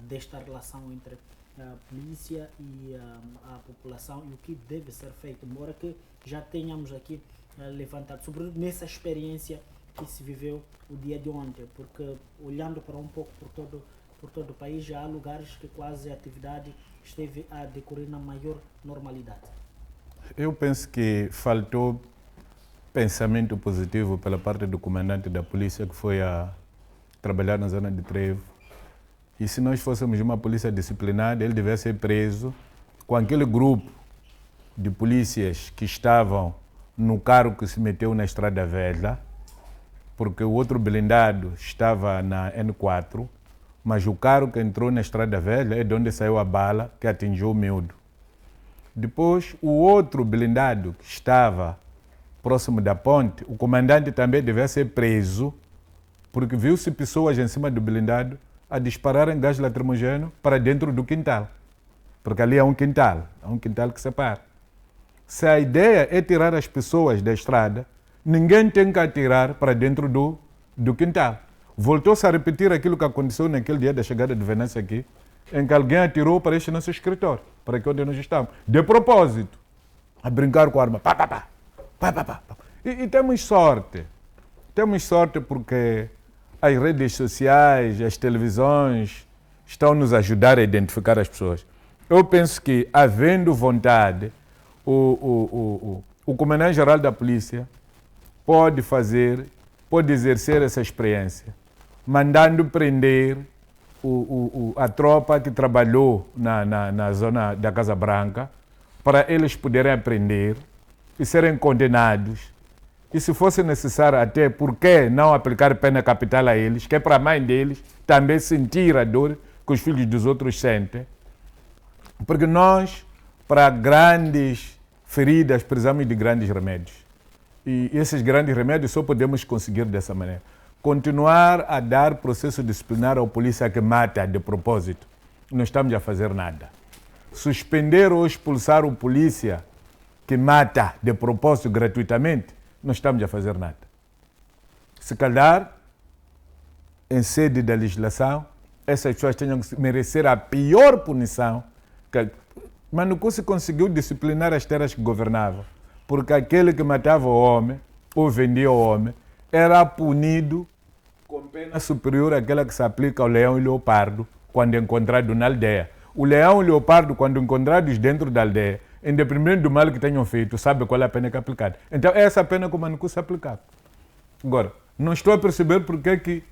desta relação entre a polícia e a população e o que deve ser feito, embora que já tenhamos aqui levantado, sobretudo nessa experiência que se viveu o dia de ontem, porque olhando para um pouco por todo o país, já há lugares que quase a atividade esteve a decorrer na maior normalidade. Eu penso que faltou pensamento positivo pela parte do comandante da polícia que foi a trabalhar na zona de Trevo. E se nós fôssemos uma polícia disciplinada, ele devia ser preso com aquele grupo de polícias que estavam no carro que se meteu na Estrada Velha, porque o outro blindado estava na N4, mas o carro que entrou na Estrada Velha é de onde saiu a bala que atingiu o miúdo. Depois, o outro blindado que estava próximo da ponte, o comandante também devia ser preso, porque viu-se pessoas em cima do blindado a dispararem gás lacrimogêneo para dentro do quintal. Porque ali é um quintal que separa. Se a ideia é tirar as pessoas da estrada, ninguém tem que atirar para dentro do quintal. Voltou-se a repetir aquilo que aconteceu naquele dia da chegada de Venâncio aqui, em que alguém atirou para este nosso escritório, para aqui onde nós estamos, de propósito, a brincar com a arma. Pá, pá, pá. Pá, pá, pá. E temos sorte. Temos sorte porque as redes sociais, as televisões estão nos ajudar a identificar as pessoas. Eu penso que, havendo vontade, o comandante-geral da polícia pode exercer essa experiência, mandando prender a tropa que trabalhou na zona da Casa Branca, para eles poderem aprender e serem condenados. E se fosse necessário até, por que não aplicar pena capital a eles, que é para a mãe deles também sentir a dor que os filhos dos outros sentem. Porque nós, para grandes feridas, precisamos de grandes remédios. E esses grandes remédios só podemos conseguir dessa maneira. Continuar a dar processo disciplinar ao polícia que mata de propósito, não estamos a fazer nada. Suspender ou expulsar o polícia que mata de propósito gratuitamente, não estamos a fazer nada. Se calhar, em sede da legislação, essas pessoas tenham que merecer a pior punição. Mas não se conseguiu disciplinar as terras que governavam, porque aquele que matava o homem, ou vendia o homem, era punido com pena superior àquela que se aplica ao leão e leopardo quando encontrado na aldeia. O leão e o leopardo, quando encontrados dentro da aldeia, independente do mal que tenham feito, sabe qual é a pena que é aplicada. Então, é essa pena que o Manucu se aplicava. Agora, não estou a perceber porque que,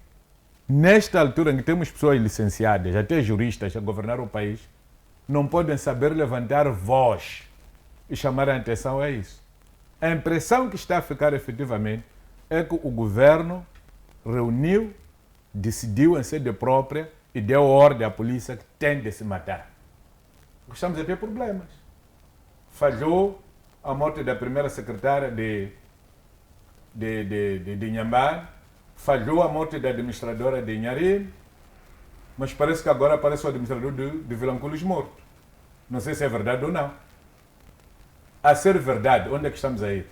nesta altura em que temos pessoas licenciadas, até juristas, a governar o país, não podem saber levantar voz e chamar a atenção a isso. A impressão que está a ficar efetivamente é que o governo reuniu, decidiu em sede própria e deu ordem à polícia que tem de se matar. Estamos a ter problemas. Falhou a morte da primeira secretária de Inhambane, falhou a morte da administradora de Inharim, mas parece que agora aparece o administrador de Vilanculos morto. Não sei se é verdade ou não. A ser verdade, onde é que estamos a ir?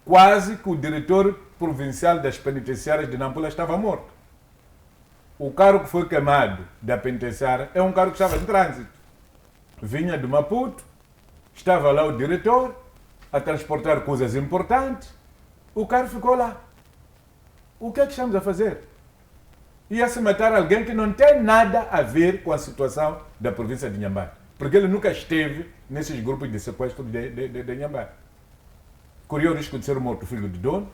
quase que o diretor provincial das penitenciárias de Nampula estava morto. O carro que foi queimado da penitenciária é um carro que estava em trânsito. Vinha de Maputo, estava lá o diretor a transportar coisas importantes, o carro ficou lá. O que é que estamos a fazer? Ia-se matar alguém que não tem nada a ver com a situação da província de Inhambane, porque ele nunca esteve nesses grupos de sequestro de Inhambane. Correu o risco de ser morto o filho de dono,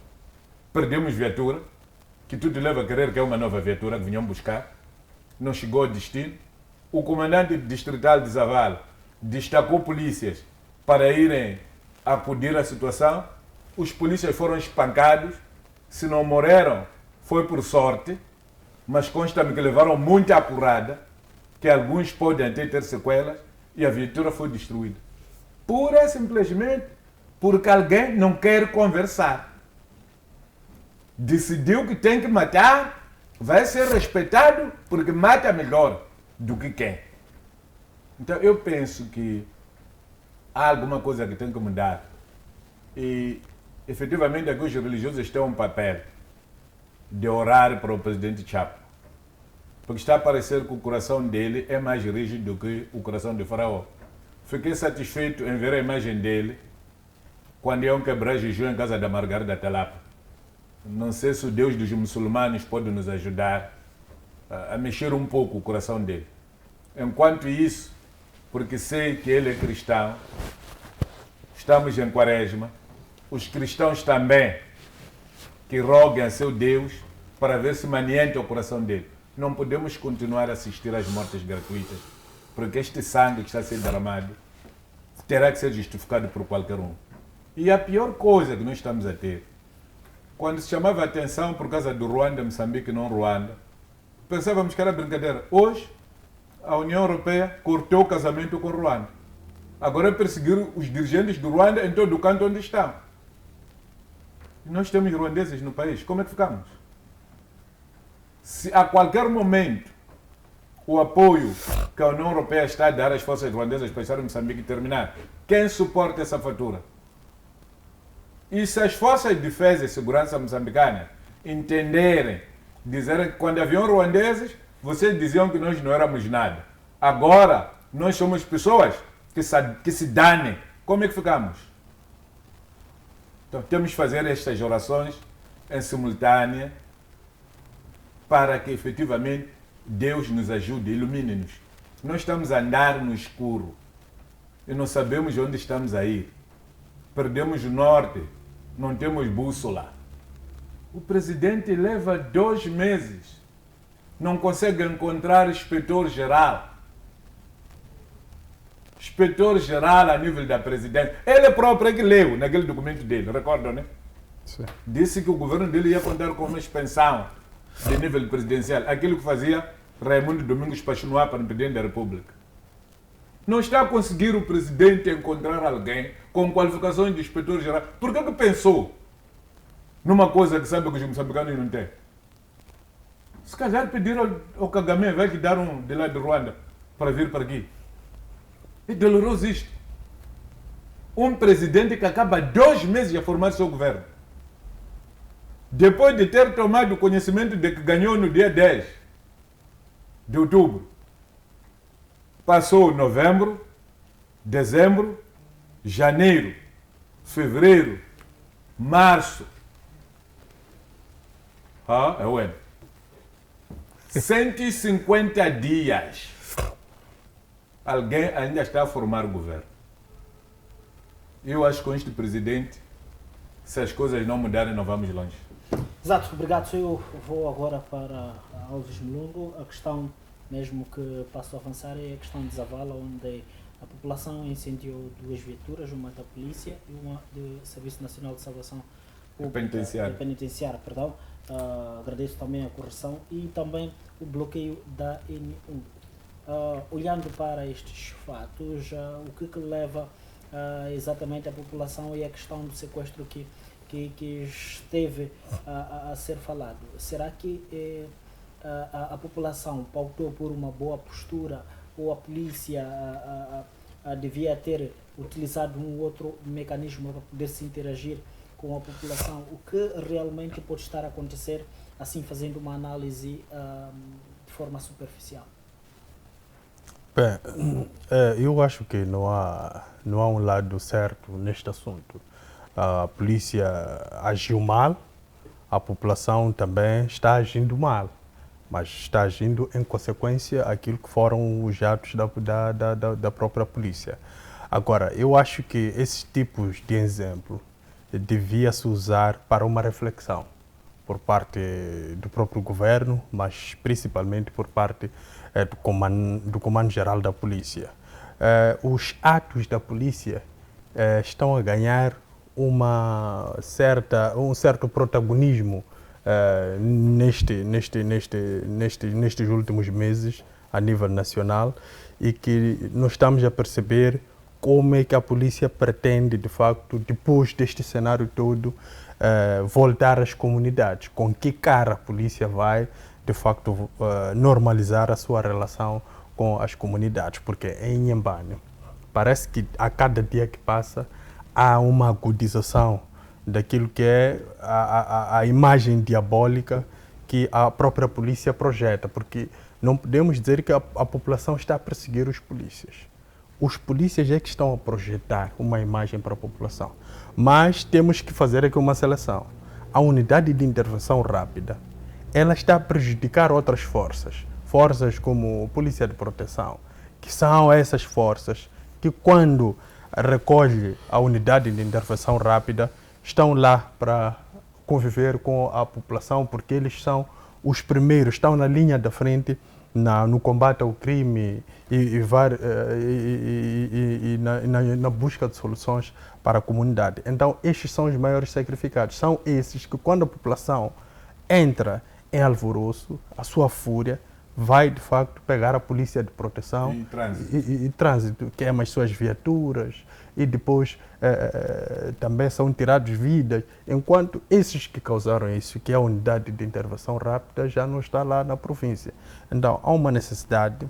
perdemos viatura, que tudo leva a querer que é uma nova viatura que vinham buscar, não chegou ao destino. O comandante distrital de Zavala destacou polícias para irem acudir à situação. Os polícias foram espancados, se não morreram foi por sorte, mas consta-me que levaram muita apurada, que alguns podem até ter sequelas, e a viatura foi destruída. Pura e simplesmente porque alguém não quer conversar. Decidiu que tem que matar, vai ser respeitado porque mata melhor do que quem. Então eu penso que há alguma coisa que tem que mudar. E efetivamente aqui os religiosos têm um papel de orar para o presidente Chapo. Porque está a parecer que o coração dele é mais rígido do que o coração de Faraó. Fiquei satisfeito em ver a imagem dele quando iam quebrar jejum em casa da Margarida Talapa. Não sei se o Deus dos muçulmanos pode nos ajudar a mexer um pouco o coração dele. Enquanto isso, porque sei que ele é cristão, estamos em Quaresma, os cristãos também, que roguem a seu Deus para ver se manienta o coração dele. Não podemos continuar a assistir às mortes gratuitas, porque este sangue que está a ser derramado terá que ser justificado por qualquer um. E a pior coisa que nós estamos a ter, quando se chamava a atenção por causa do Ruanda, Moçambique, não Ruanda, pensávamos que era brincadeira. Hoje, a União Europeia cortou o casamento com o Ruanda. Agora é perseguir os dirigentes do Ruanda em todo o canto onde estão. E nós temos ruandeses no país. Como é que ficamos? Se a qualquer momento o apoio que a União Europeia está a dar às forças ruandesas para estar em Moçambique terminar, quem suporta essa fatura? E se as forças de defesa e segurança moçambicanas entenderem, dizerem que quando haviam ruandeses, vocês diziam que nós não éramos nada. Agora, nós somos pessoas que se danem. Como é que ficamos? Então, temos que fazer estas orações em simultânea para que, efetivamente, Deus nos ajude, ilumine-nos. Nós estamos a andar no escuro e não sabemos onde estamos a ir. Perdemos o norte, não temos bússola. O presidente leva 2 meses, não consegue encontrar inspetor-geral. Inspetor-geral a nível da presidência. Ele próprio é que leu naquele documento dele, recordam, né? Sim. Disse que o governo dele ia contar com uma expansão de nível presidencial. Aquilo que fazia Raimundo Domingos Pachunoá para o presidente da República. Não está a conseguir o presidente encontrar alguém com qualificações de inspetor-geral. Por que pensou numa coisa que sabe que os moçambicanos não têm? Se calhar pediram ao Kagame, vai que dar um de lá de Ruanda para vir para aqui. É doloroso isto. Um presidente que acaba 2 meses a formar seu governo. Depois de ter tomado conhecimento de que ganhou no dia 10 de outubro. Passou novembro, dezembro, janeiro, fevereiro, março. É o ano. 150 dias. Alguém ainda está a formar o governo. Eu acho que com este presidente, se as coisas não mudarem, não vamos longe. Exato, obrigado. Eu vou agora para Alves Mulungu. A questão mesmo que passo a avançar é a questão de Zavala, onde a população incendiou 2 viaturas, uma da polícia e uma do Serviço Nacional de Salvação Penitenciária. Perdão. Agradeço também a correção e também o bloqueio da N1. Olhando para estes fatos, o que leva exatamente a população e a questão do sequestro que esteve a ser falado? Será que a população pautou por uma boa postura ou a polícia devia ter utilizado um outro mecanismo para poder se interagir com a população. O que realmente pode estar a acontecer, assim fazendo uma análise de forma superficial? Bem, eu acho que não há um lado certo neste assunto. A polícia agiu mal, a população também está agindo mal, mas está agindo em consequência àquilo que foram os atos da própria polícia. Agora, eu acho que esses tipos de exemplo devia-se usar para uma reflexão por parte do próprio governo, mas principalmente por parte do Comando-Geral da Polícia. Os atos da polícia estão a ganhar um certo protagonismo nestes últimos meses a nível nacional, e que nós estamos a perceber como é que a polícia pretende, de facto, depois deste cenário todo, voltar às comunidades. Com que cara a polícia vai, de facto, normalizar a sua relação com as comunidades? Porque em Inhambane parece que a cada dia que passa há uma agudização daquilo que é a imagem diabólica que a própria polícia projeta, porque não podemos dizer que a população está a perseguir os polícias. Os polícias é que estão a projetar uma imagem para a população. Mas temos que fazer aqui uma seleção. A unidade de intervenção rápida, ela está a prejudicar outras forças como a Polícia de Proteção, que são essas forças que, quando recolhe a unidade de intervenção rápida, estão lá para conviver com a população, porque eles são os primeiros, estão na linha da frente no combate ao crime e na busca de soluções para a comunidade. Então, estes são os maiores sacrificados. São esses que, quando a população entra em alvoroço, a sua fúria vai, de facto, pegar a polícia de proteção e trânsito, queima as suas viaturas, e depois também são tirados vidas, enquanto esses que causaram isso, que é a unidade de intervenção rápida, já não está lá na província. Então, há uma necessidade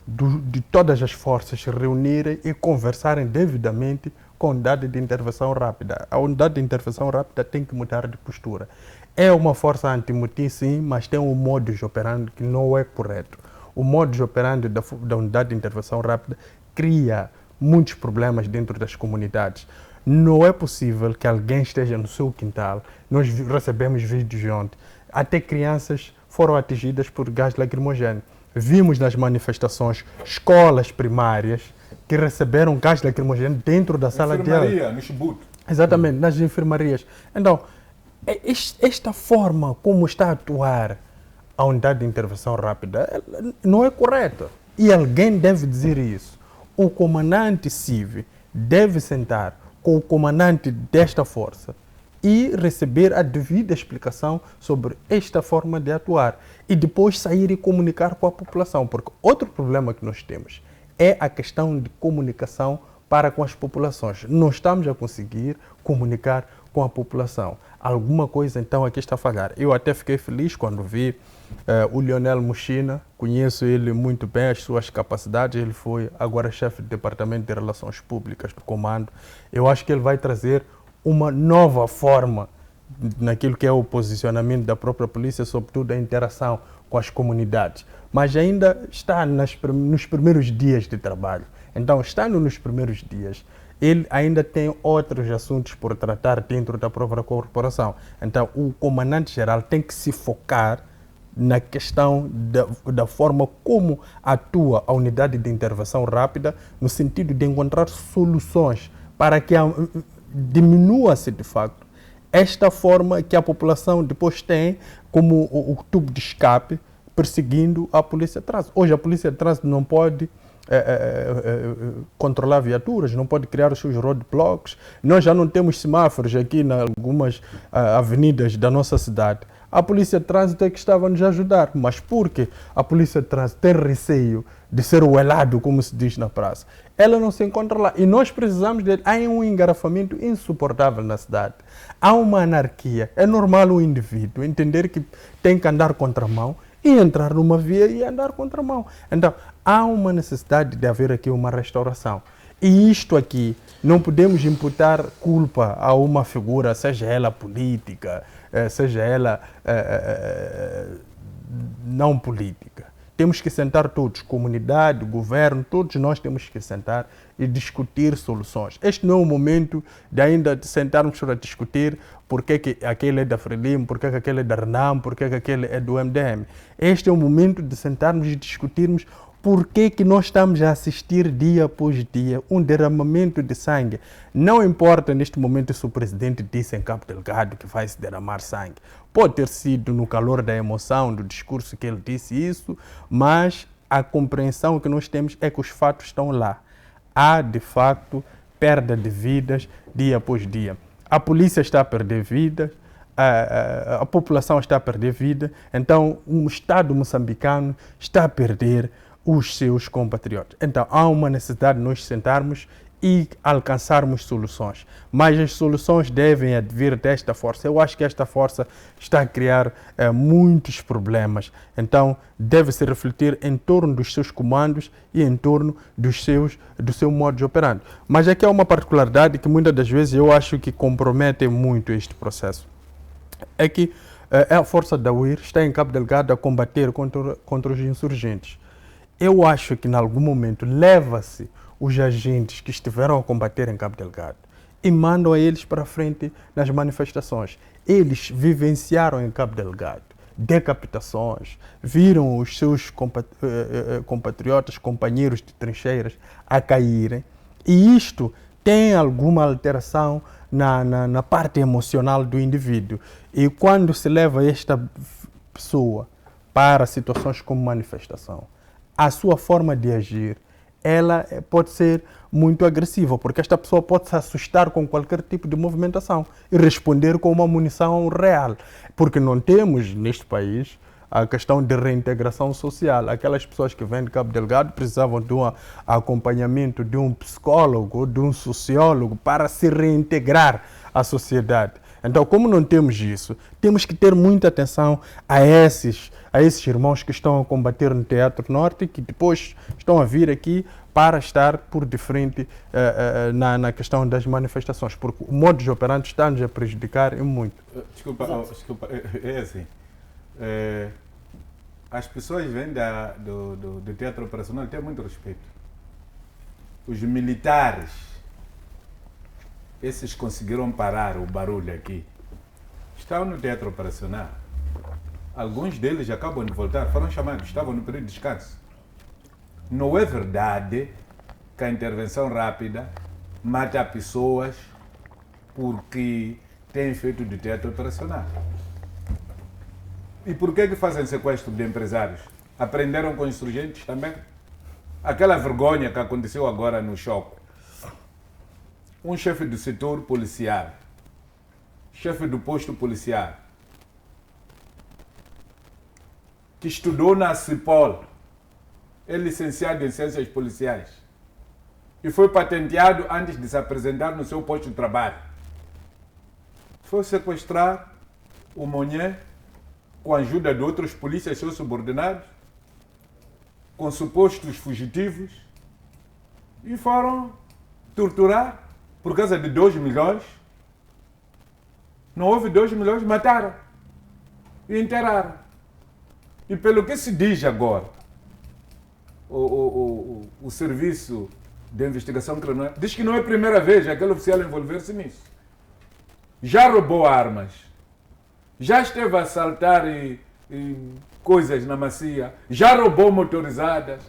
de todas as forças se reunirem e conversarem devidamente com a unidade de intervenção rápida. A unidade de intervenção rápida tem que mudar de postura. É uma força anti-motim, sim, mas tem um modus operandi que não é correto. O modus operandi da unidade de intervenção rápida cria muitos problemas dentro das comunidades. Não é possível que alguém esteja no seu quintal. Nós recebemos vídeos de ontem. Até crianças foram atingidas por gás lacrimogéneo. Vimos nas manifestações escolas primárias que receberam gás lacrimogéneo dentro da sala de aula. No Chibuto. Exatamente, nas enfermarias. Então, esta forma como está a atuar a unidade de intervenção rápida não é correta. E alguém deve dizer isso. O comandante civil deve sentar com o comandante desta força e receber a devida explicação sobre esta forma de atuar e depois sair e comunicar com a população, porque outro problema que nós temos é a questão de comunicação para com as populações. Não estamos a conseguir comunicar com a população. Alguma coisa então aqui está a falhar. Eu até fiquei feliz quando vi o Lionel Mushina, conheço ele muito bem, as suas capacidades, ele foi agora chefe do Departamento de Relações Públicas do Comando. Eu acho que ele vai trazer uma nova forma naquilo que é o posicionamento da própria polícia, sobretudo a interação com as comunidades. Mas ainda está nos primeiros dias de trabalho. Então, estando nos primeiros dias, ele ainda tem outros assuntos por tratar dentro da própria corporação. Então, o comandante-geral tem que se focar na questão da forma como atua a unidade de intervenção rápida, no sentido de encontrar soluções para que diminua-se, de facto, esta forma que a população depois tem como o tubo de escape, perseguindo a polícia de trânsito. Hoje a polícia de trânsito não pode controlar viaturas, não pode criar os seus roadblocks. Nós já não temos semáforos aqui em algumas avenidas da nossa cidade. A polícia de trânsito é que estava a nos ajudar, mas porque a polícia de trânsito tem receio de ser o elado, como se diz na praça, ela não se encontra lá. E nós precisamos dele. Há um engarrafamento insuportável na cidade. Há uma anarquia. É normal o indivíduo entender que tem que andar contramão e entrar numa via e andar contramão. Então, há uma necessidade de haver aqui uma restauração. E isto aqui, não podemos imputar culpa a uma figura, seja ela política, seja ela não política. Temos que sentar todos, comunidade, governo, todos nós temos que sentar e discutir soluções. Este não é o momento de ainda sentarmos para discutir porque que aquele é da Frelimo, porque que aquele é da Renam, porque que aquele é do MDM. Este é o momento de sentarmos e discutirmos por que nós estamos a assistir dia após dia um derramamento de sangue. Não importa neste momento se o presidente disse em Cabo Delgado que vai se derramar sangue. Pode ter sido no calor da emoção, do discurso que ele disse isso, mas a compreensão que nós temos é que os fatos estão lá. Há, de facto, perda de vidas dia após dia. A polícia está a perder vidas, a população está a perder vida, então o Estado moçambicano está a perder os seus compatriotas. Então há uma necessidade de nós sentarmos e alcançarmos soluções. Mas as soluções devem vir desta força. Eu acho que esta força está a criar muitos problemas. Então deve-se refletir em torno dos seus comandos e em torno do seu modo de operando. Mas aqui há uma particularidade que muitas das vezes eu acho que compromete muito este processo. É que a força da UIR está em Cabo Delgado a combater contra os insurgentes. Eu acho que, em algum momento, leva-se os agentes que estiveram a combater em Cabo Delgado e mandam a eles para frente nas manifestações. Eles vivenciaram em Cabo Delgado decapitações, viram os seus compatriotas, companheiros de trincheiras a caírem, e isto tem alguma alteração na parte emocional do indivíduo. E quando se leva esta pessoa para situações como manifestação, a sua forma de agir, ela pode ser muito agressiva, porque esta pessoa pode se assustar com qualquer tipo de movimentação e responder com uma munição real. Porque não temos neste país a questão de reintegração social. Aquelas pessoas que vêm de Cabo Delgado precisavam de um acompanhamento de um psicólogo, de um sociólogo para se reintegrar à sociedade. Então, como não temos isso, temos que ter muita atenção a esses irmãos que estão a combater no Teatro Norte, que depois estão a vir aqui para estar por de frente na questão das manifestações, porque o modo de operante está-nos a prejudicar muito. Desculpa, é assim. As pessoas vêm do teatro operacional têm muito respeito. Os militares, esses conseguiram parar o barulho aqui. Estão no teatro operacional. Alguns deles acabam de voltar, foram chamados, estavam no período de descanso. Não é verdade que a intervenção rápida mata pessoas porque tem feito de teatro operacional. E por que fazem sequestro de empresários? Aprenderam com insurgentes também? Aquela vergonha que aconteceu agora no Choco. Um chefe do setor policial, chefe do posto policial, que estudou na CIPOL, é licenciado em ciências policiais e foi patenteado antes de se apresentar no seu posto de trabalho. Foi sequestrar o Monhé com a ajuda de outros polícias seus subordinados, com supostos fugitivos, e foram torturar por causa de 2 milhões. Não houve 2 milhões, mataram e enterraram. E pelo que se diz agora, o Serviço de Investigação Criminal diz que não é a primeira vez aquele oficial envolver-se nisso. Já roubou armas, já esteve a assaltar coisas na Macia, já roubou motorizadas.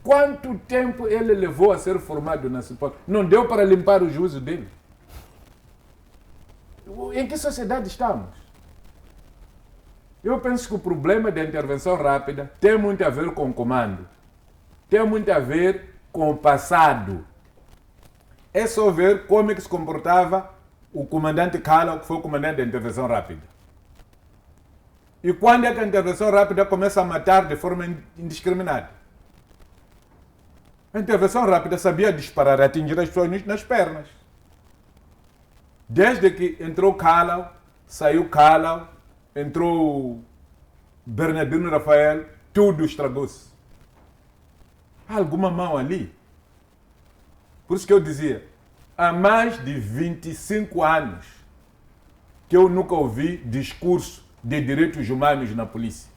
Quanto tempo ele levou a ser formado na CIPOL? Não deu para limpar o juízo dele? Em que sociedade estamos? Eu penso que o problema da intervenção rápida tem muito a ver com o comando. Tem muito a ver com o passado. É só ver como é que se comportava o comandante Kala, que foi o comandante da intervenção rápida. E quando é que a intervenção rápida começa a matar de forma indiscriminada? A intervenção rápida sabia disparar, atingir as pessoas nas pernas. Desde que entrou Kala, saiu Kala, entrou Bernardino Rafael, tudo estragou-se. Há alguma mão ali? Por isso que eu dizia, há mais de 25 anos que eu nunca ouvi discurso de direitos humanos na polícia.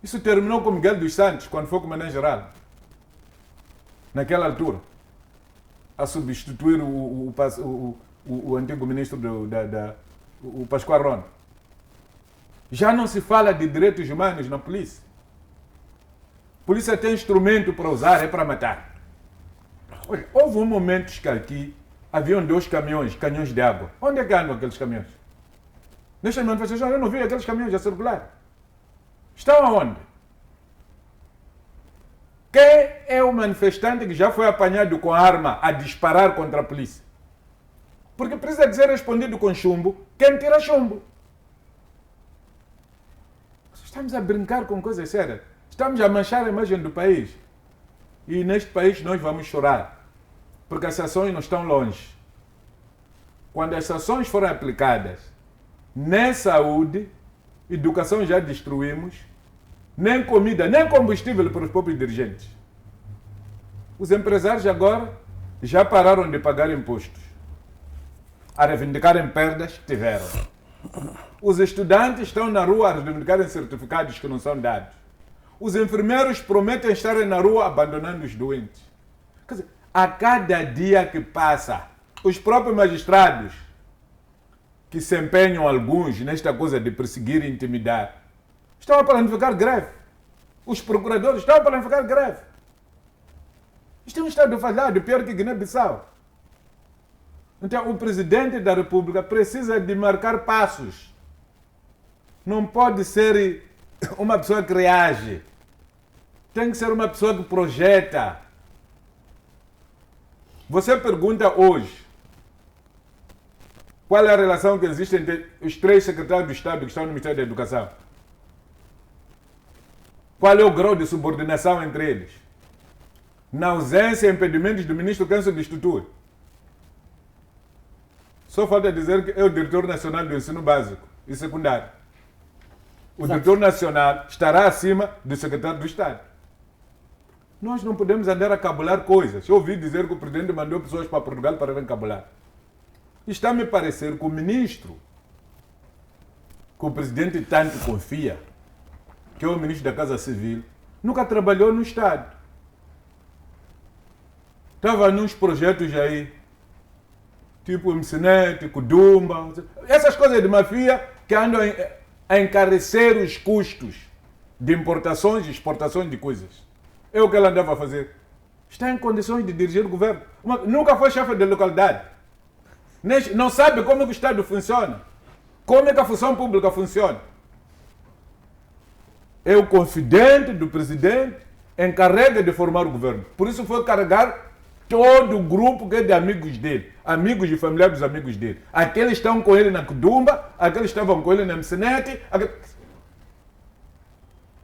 Isso terminou com Miguel dos Santos, quando foi comandante-geral. Naquela altura. A substituir o antigo ministro o Pascoal Ron. Já não se fala de direitos humanos na polícia. A polícia tem instrumento para usar, é para matar. Olha, houve um momento que aqui haviam 2 caminhões de água. Onde é que andam aqueles caminhões? Nesta manifestação eu não vi aqueles caminhões a circular. Estão aonde? Quem é o manifestante que já foi apanhado com arma a disparar contra a polícia? Porque precisa de ser respondido com chumbo. Quem tira chumbo? Estamos a brincar com coisas sérias. Estamos a manchar a imagem do país. E neste país nós vamos chorar. Porque as ações não estão longe. Quando as ações forem aplicadas, nem saúde, educação já destruímos, nem comida, nem combustível para os próprios dirigentes. Os empresários agora já pararam de pagar impostos, a reivindicarem perdas que tiveram. Os estudantes estão na rua a reivindicarem certificados que não são dados. Os enfermeiros prometem estarem na rua abandonando os doentes. Quer dizer, a cada dia que passa, os próprios magistrados, que se empenham alguns nesta coisa de perseguir e intimidar, estão a planificar greve. Os procuradores estão a planificar greve. Isto é um estado falhado, pior que Guiné-Bissau. Então, o presidente da República precisa de marcar passos. Não pode ser uma pessoa que reage. Tem que ser uma pessoa que projeta. Você pergunta hoje qual é a relação que existe entre os 3 secretários do Estado que estão no Ministério da Educação. Qual é o grau de subordinação entre eles? Na ausência e impedimentos do ministro, quem substitui? Só falta dizer que é o diretor nacional do ensino básico e secundário. O diretor nacional estará acima do secretário do Estado. Nós não podemos andar a cabular coisas. Eu ouvi dizer que o presidente mandou pessoas para Portugal para irem cabular. Está a me parecer que o ministro, que o presidente tanto confia, que é o ministro da Casa Civil, nunca trabalhou no Estado. Estava nos projetos aí, tipo MCNet, Kudumba, essas coisas de mafia que andam a encarecer os custos de importações e exportações de coisas. É o que ela andava a fazer. Está em condições de dirigir o governo. Nunca foi chefe de localidade. Não sabe como é que o Estado funciona. Como é que a função pública funciona. É o confidente do presidente, encarrega de formar o governo. Por isso foi carregar todo o grupo que é de amigos dele. Amigos e familiares dos amigos dele. Aqueles estão com ele na Kudumba, aqueles estavam com ele na MCNet.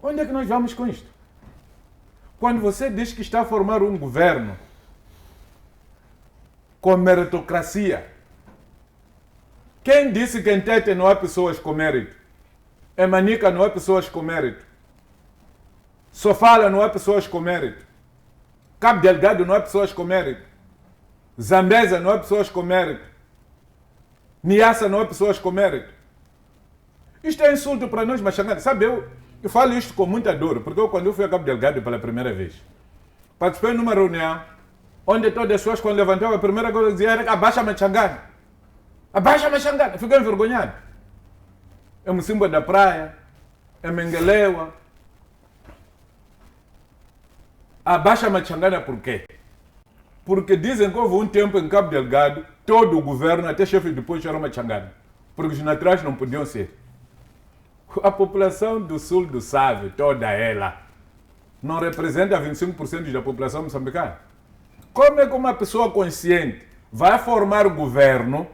Onde é que nós vamos com isto? Quando você diz que está a formar um governo com meritocracia, quem disse que em Tete não há pessoas com mérito? Em Manica não há pessoas com mérito. Sofala não há pessoas com mérito. Cabo Delgado não há pessoas com mérito. Zambeza não há pessoas com mérito. Niassa não há pessoas com mérito. Isto é insulto para nós, Machangados. Sabe, eu falo isto com muita dor, porque quando eu fui a Cabo Delgado pela primeira vez, participei numa reunião onde todas as pessoas, quando levantavam a primeira coisa, diziam: abaixa Machangana. Abaixa Machangana. Fiquei envergonhado. É Mocimboa da Praia, é Menguelewa. Abaixa Machangana por quê? Porque dizem que houve um tempo em Cabo Delgado, todo o governo, até chefe de posto, era Machangana. Porque os naturais não podiam ser. A população do sul do Save, toda ela, não representa 25% da população moçambicana. Como é que uma pessoa consciente vai formar o governo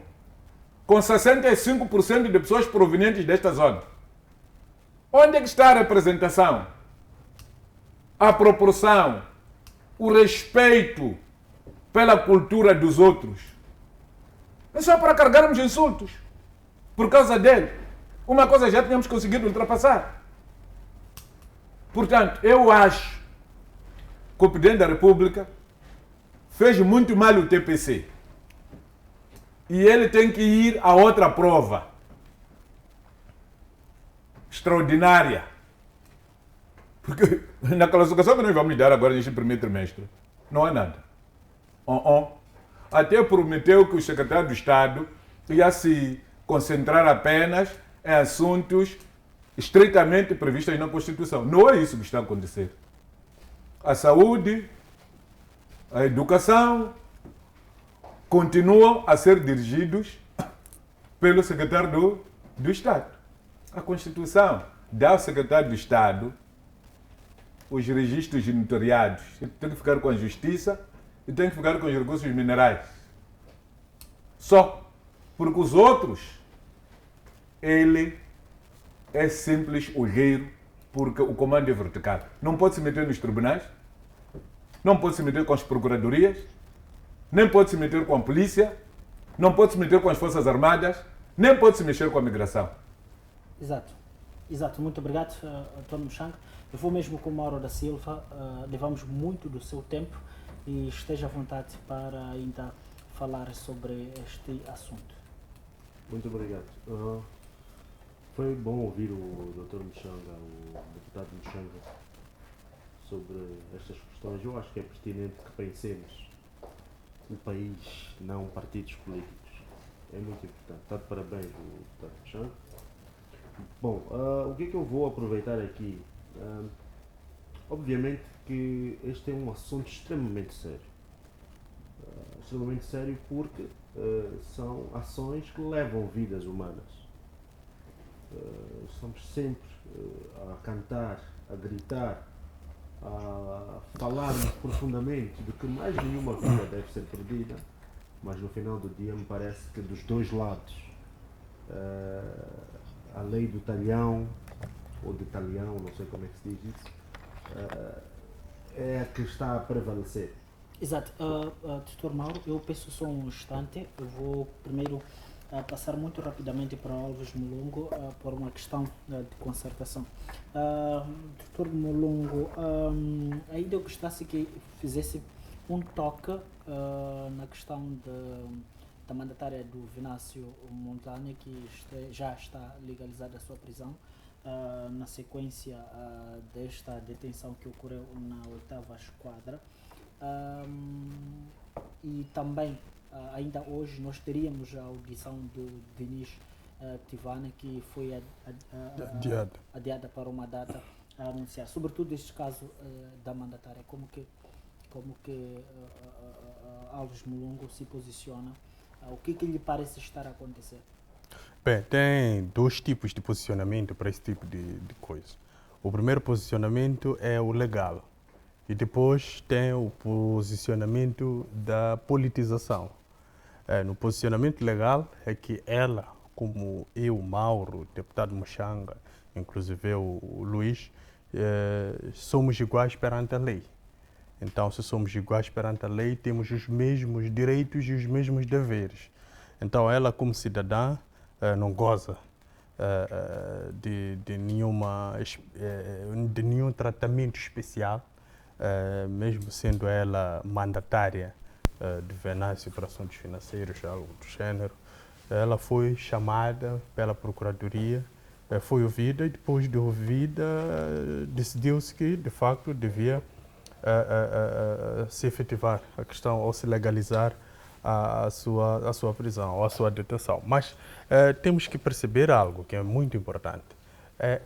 com 65% de pessoas provenientes desta zona? Onde é que está a representação? A proporção, o respeito pela cultura dos outros. É só para carregarmos insultos por causa dele. Uma coisa já tínhamos conseguido ultrapassar. Portanto, eu acho que o Presidente da República fez muito mal o TPC. E ele tem que ir a outra prova extraordinária. Porque na classificação que nós vamos dar agora neste primeiro trimestre, não há nada. Até prometeu que o secretário do Estado ia se concentrar apenas em assuntos estritamente previstos na Constituição. Não é isso que está a acontecer. A saúde, a educação continuam a ser dirigidos pelo secretário do Estado. A Constituição dá ao secretário do Estado os registros notariados. Ele tem que ficar com a Justiça e tem que ficar com os recursos minerais. Só. Porque os outros, ele é simples olheiro, porque o comando é vertical. Não pode se meter nos tribunais, não pode se meter com as procuradorias, nem pode se meter com a polícia, não pode se meter com as forças armadas, nem pode se mexer com a migração. Exato. Muito obrigado, António Mushanga. Eu vou mesmo com o Mauro da Silva, levamos muito do seu tempo e esteja à vontade para ainda falar sobre este assunto. Muito obrigado. Foi bom ouvir o Dr. Mushanga, o deputado Mushanga, sobre estas questões. Eu acho que é pertinente que pensemos o país, não partidos políticos. É muito importante. Está de parabéns o deputado Mushanga. Bom, o que é que eu vou aproveitar aqui? Obviamente que este é um assunto extremamente sério. Extremamente sério porque são ações que levam vidas humanas. Estamos sempre a cantar, a gritar, a falarmos profundamente de que mais nenhuma vida deve ser perdida, mas no final do dia me parece que dos dois lados a lei do talhão, ou de talhão, não sei como é que se diz isso, é a que está a prevalecer. Exato. Dr. Mauro, eu peço só um instante, eu vou primeiro passar muito rapidamente para Alves Mulungu por uma questão de concertação. Dr. Mulungu, ainda eu gostasse que fizesse um toque na questão da mandatária do Venâncio Mondlane, que já está legalizada a sua prisão, na sequência desta detenção que ocorreu na 8ª Esquadra. E também, ainda hoje, nós teríamos a audição do Denis Tivane, que foi adiada para uma data a anunciar. Sobretudo este caso da mandatária, como que Alves Mulungu se posiciona, o que lhe parece estar a acontecer? Bem, tem dois tipos de posicionamento para esse tipo de coisa. O primeiro posicionamento é o legal. E depois tem o posicionamento da politização. No posicionamento legal é que ela, como eu, Mauro, o deputado Mushanga, inclusive o Luís, somos iguais perante a lei. Então, se somos iguais perante a lei, temos os mesmos direitos e os mesmos deveres. Então, ela, como cidadã, não goza de nenhum tratamento especial, mesmo sendo ela mandatária de Venâncio para assuntos financeiros, algo do género. Ela foi chamada pela Procuradoria, foi ouvida e depois de ouvida decidiu-se que, de facto, devia se efetivar a questão ou se legalizar a sua prisão ou a sua detenção. Mas temos que perceber algo que é muito importante.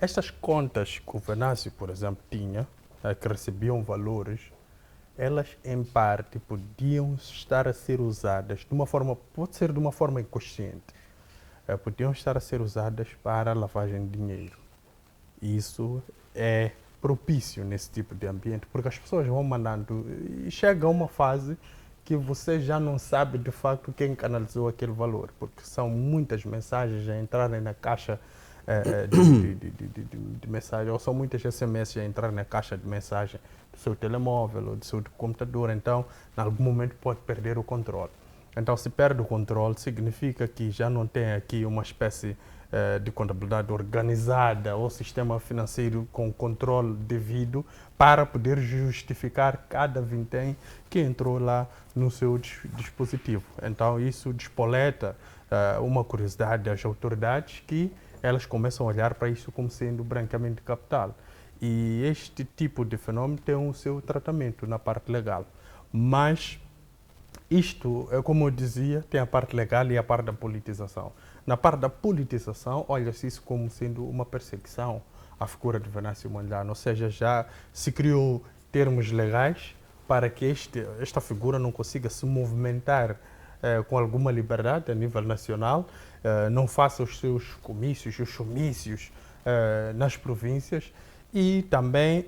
Estas contas que o Venâncio, por exemplo, tinha, que recebiam valores, elas em parte podiam estar a ser usadas de uma forma, pode ser de uma forma inconsciente, podiam estar a ser usadas para lavagem de dinheiro. Isso é propício nesse tipo de ambiente, porque as pessoas vão mandando e chega a uma fase que você já não sabe de facto quem canalizou aquele valor, porque são muitas mensagens a entrarem na caixa de mensagem, ou são muitas SMS a entrar na caixa de mensagem do seu telemóvel ou do seu computador. Então, em algum momento pode perder o controle. Então, se perde o controle, significa que já não tem aqui uma espécie de contabilidade organizada ou sistema financeiro com controle devido para poder justificar cada vintém que entrou lá no seu dispositivo. Então, isso despoleta uma curiosidade das autoridades que elas começam a olhar para isso como sendo branqueamento de capital. E este tipo de fenômeno tem o seu tratamento na parte legal. Mas isto, como eu dizia, tem a parte legal e a parte da politização. Na parte da politização, olha-se isso como sendo uma perseguição à figura de Venâncio Mondlane, ou seja, já se criou termos legais para que esta figura não consiga se movimentar com alguma liberdade a nível nacional, não faça os seus comícios, os showmícios nas províncias e também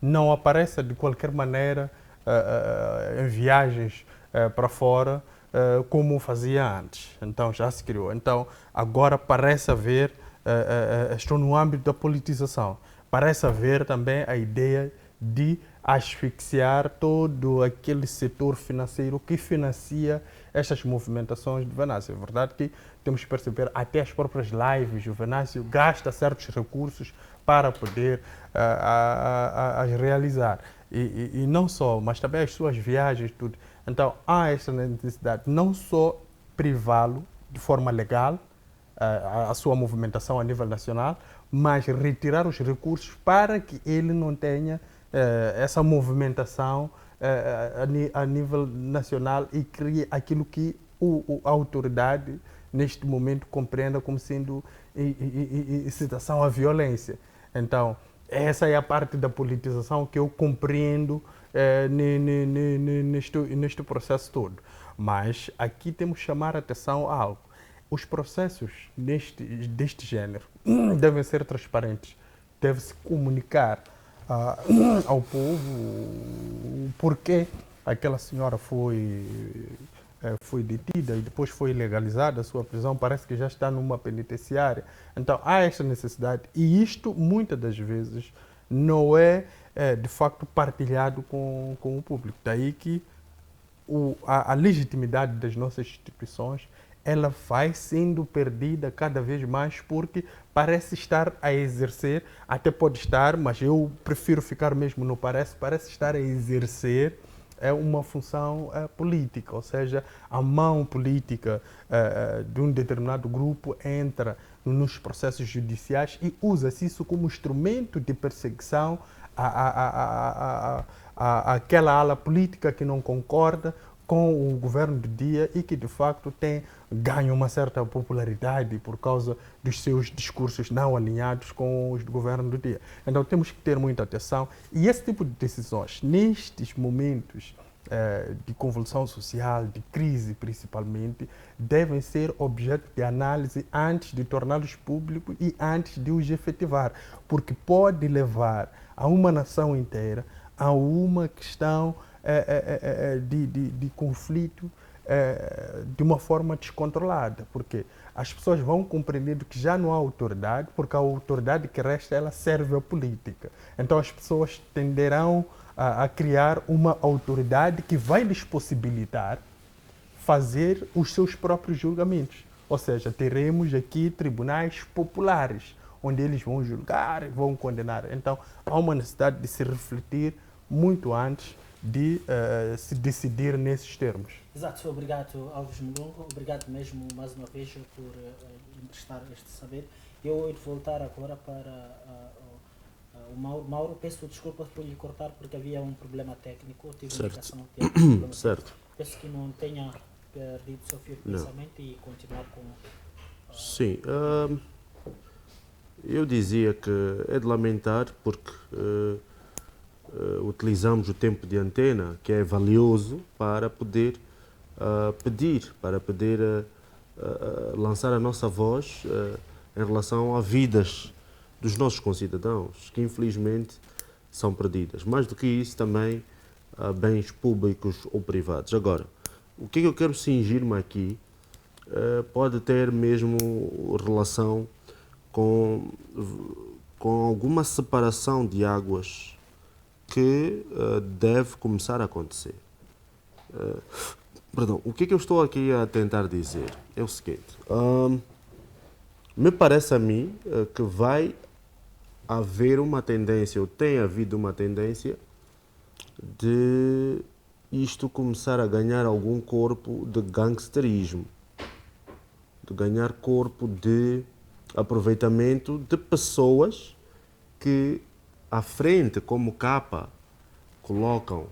não apareça de qualquer maneira em viagens para fora como fazia antes. Então já se criou. Então agora parece haver, estou no âmbito da politização, parece haver também a ideia de asfixiar todo aquele setor financeiro que financia estas movimentações de Venâncio. É verdade que temos que perceber até as próprias lives, o Venâncio gasta certos recursos para poder as realizar. E não só, mas também as suas viagens, tudo. Então há esta necessidade não só privá-lo de forma legal, a sua movimentação a nível nacional, mas retirar os recursos para que ele não tenha essa movimentação a nível nacional e crie aquilo que a autoridade neste momento compreenda como sendo incitação à violência. Então, essa é a parte da politização que eu compreendo neste processo todo. Mas aqui temos que chamar a atenção a algo. Os processos deste género devem ser transparentes, deve-se comunicar ao povo o porquê aquela senhora foi detida e depois foi legalizada a sua prisão, parece que já está numa penitenciária. Então há esta necessidade e isto muitas das vezes não é de facto partilhado com o público. Daí que a legitimidade das nossas instituições ela vai sendo perdida cada vez mais porque parece estar a exercer, até pode estar, mas eu prefiro ficar mesmo no parece estar a exercer uma função política, ou seja, a mão política de um determinado grupo entra nos processos judiciais e usa-se isso como instrumento de perseguição àquela ala política que não concorda com o governo do dia e que de facto ganha uma certa popularidade por causa dos seus discursos não alinhados com os do governo do dia. Então temos que ter muita atenção e esse tipo de decisões, nestes momentos de convulsão social, de crise principalmente, devem ser objeto de análise antes de torná-los públicos e antes de os efetivar, porque pode levar a uma nação inteira a uma questão de conflito de uma forma descontrolada, porque as pessoas vão compreendendo que já não há autoridade, porque a autoridade que resta ela serve à política. Então as pessoas tenderão a criar uma autoridade que vai lhes possibilitar fazer os seus próprios julgamentos. Ou seja, teremos aqui tribunais populares, onde eles vão julgar e vão condenar. Então há uma necessidade de se refletir muito antes de se decidir nesses termos. Exato, obrigado Alves Mundongo, obrigado mesmo mais uma vez por emprestar este saber. Eu vou voltar agora para o Mauro. Mauro, peço desculpas por lhe cortar porque havia um problema técnico, tive indicação de um problema certo. Peço que não tenha perdido o seu fio de pensamento e continuar com... Sim, eu dizia que é de lamentar porque utilizamos o tempo de antena, que é valioso, para poder pedir, para poder lançar a nossa voz em relação a vidas dos nossos concidadãos, que infelizmente são perdidas. Mais do que isso, também bens públicos ou privados. Agora, o que eu quero cingir-me aqui pode ter mesmo relação com alguma separação de águas que deve começar a acontecer. O que eu estou aqui a tentar dizer é o seguinte. Me parece a mim que vai haver uma tendência, ou tem havido uma tendência, de isto começar a ganhar algum corpo de gangsterismo, de ganhar corpo de aproveitamento de pessoas que à frente, como capa, colocam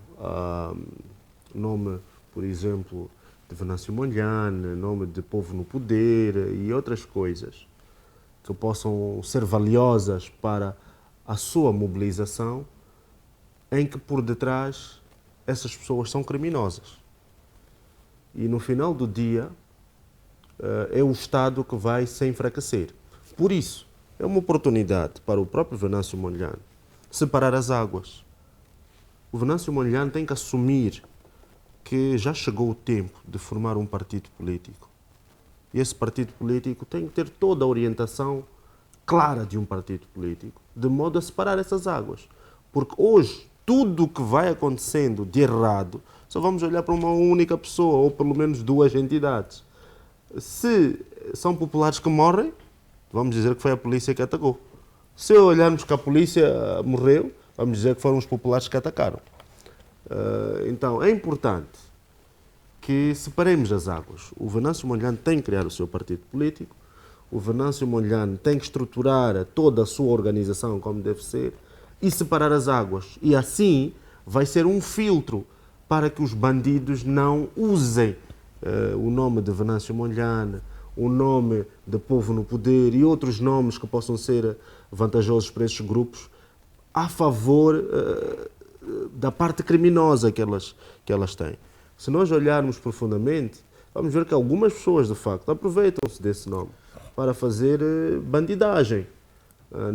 nome, por exemplo, de Venâncio Mondlane, nome de Povo no Poder e outras coisas que possam ser valiosas para a sua mobilização, em que por detrás essas pessoas são criminosas. E no final do dia é o Estado que vai se enfraquecer. Por isso, é uma oportunidade para o próprio Venâncio Mondlane separar as águas. O Venâncio Mondlane tem que assumir que já chegou o tempo de formar um partido político. E esse partido político tem que ter toda a orientação clara de um partido político, de modo a separar essas águas. Porque hoje, tudo o que vai acontecendo de errado, só vamos olhar para uma única pessoa, ou pelo menos duas entidades. Se são populares que morrem, vamos dizer que foi a polícia que atacou. Se olharmos que a polícia morreu, vamos dizer que foram os populares que atacaram. Então, é importante que separemos as águas. O Venâncio Mondlane tem que criar o seu partido político, o Venâncio Mondlane tem que estruturar toda a sua organização como deve ser e separar as águas. E assim vai ser um filtro para que os bandidos não usem o nome de Venâncio Mondlane, o nome de Povo no Poder e outros nomes que possam ser vantajosos para estes grupos a favor da parte criminosa que elas têm. Se nós olharmos profundamente, vamos ver que algumas pessoas, de facto, aproveitam-se desse nome para fazer bandidagem.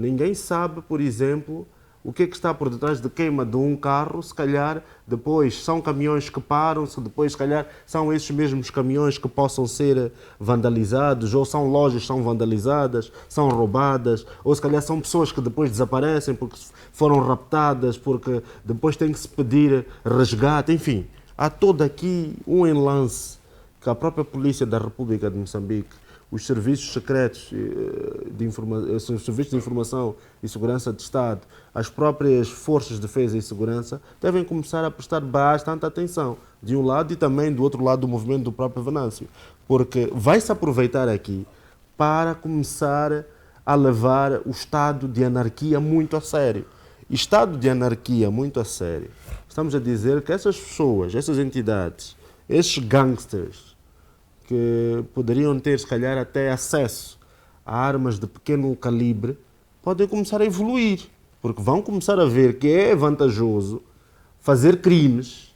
Ninguém sabe, por exemplo, o que é que está por detrás de queima de um carro. Se calhar depois são caminhões que param, depois se calhar são esses mesmos caminhões que possam ser vandalizados, ou são lojas que são vandalizadas, são roubadas, ou se calhar são pessoas que depois desaparecem porque foram raptadas, porque depois tem que se pedir resgate, enfim. Há todo aqui um enlace que a própria Polícia da República de Moçambique, os serviços secretos os serviços de informação e segurança de Estado, as próprias forças de defesa e segurança devem começar a prestar bastante atenção, de um lado e também do outro lado do movimento do próprio Venâncio, porque vai-se aproveitar aqui para começar a levar o estado de anarquia muito a sério. Estado de anarquia muito a sério. Estamos a dizer que essas pessoas, essas entidades, esses gangsters, que poderiam ter, se calhar, até acesso a armas de pequeno calibre, podem começar a evoluir, porque vão começar a ver que é vantajoso fazer crimes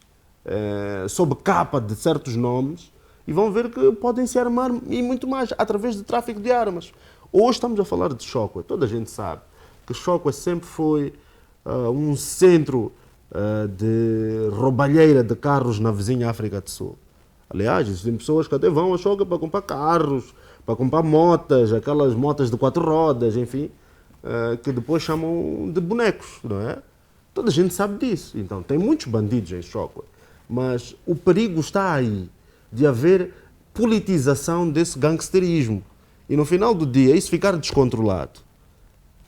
sob capa de certos nomes e vão ver que podem se armar e muito mais através de tráfico de armas. Hoje estamos a falar de Shockwave. Toda a gente sabe que Shockwave sempre foi um centro de roubalheira de carros na vizinha África do Sul. Aliás, existem pessoas que até vão a Shockwave para comprar carros, para comprar motas, aquelas motas de 4 rodas, enfim, que depois chamam de bonecos, não é? Toda a gente sabe disso. Então, tem muitos bandidos em Shockwave. Mas o perigo está aí, de haver politização desse gangsterismo. E no final do dia, isso ficar descontrolado.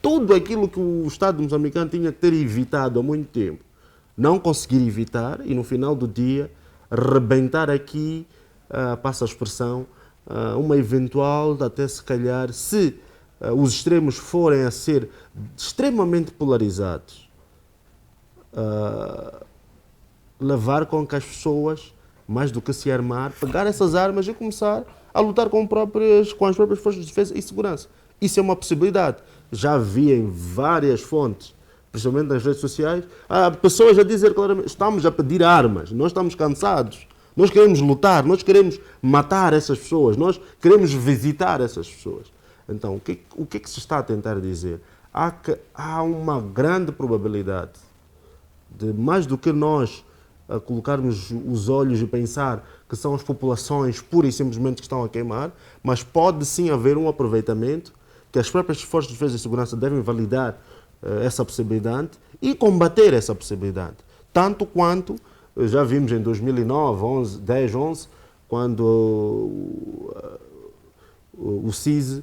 Tudo aquilo que o Estado moçambicano tinha que ter evitado há muito tempo, não conseguir evitar e no final do dia rebentar aqui, passa a expressão, uma eventual, até se calhar, se os extremos forem a ser extremamente polarizados, levar com que as pessoas, mais do que se armar, pegar essas armas e começar a lutar com as próprias forças de defesa e segurança. Isso é uma possibilidade. Já vi em várias fontes, principalmente nas redes sociais, pessoas a dizer claramente, estamos a pedir armas, nós estamos cansados, nós queremos lutar, nós queremos matar essas pessoas, nós queremos visitar essas pessoas. Então, o que é que se está a tentar dizer? Há uma grande probabilidade de, mais do que nós colocarmos os olhos e pensar que são as populações pura e simplesmente que estão a queimar, mas pode sim haver um aproveitamento que as próprias forças de defesa e segurança devem validar essa possibilidade e combater essa possibilidade. Tanto quanto já vimos em 2009, 2010, 2011, quando o CISE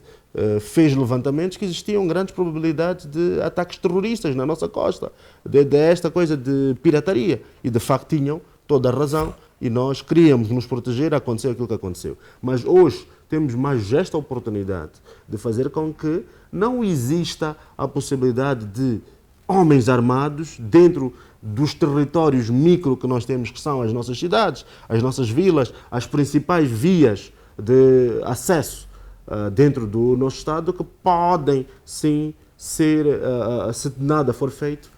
fez levantamentos que existiam grandes probabilidades de ataques terroristas na nossa costa, de esta coisa de pirataria. E de facto tinham toda a razão e nós queríamos nos proteger, aconteceu aquilo que aconteceu. Mas hoje temos mais esta oportunidade de fazer com que não exista a possibilidade de homens armados dentro dos territórios micro que nós temos, que são as nossas cidades, as nossas vilas, as principais vias de acesso dentro do nosso Estado, que podem sim ser, se nada for feito,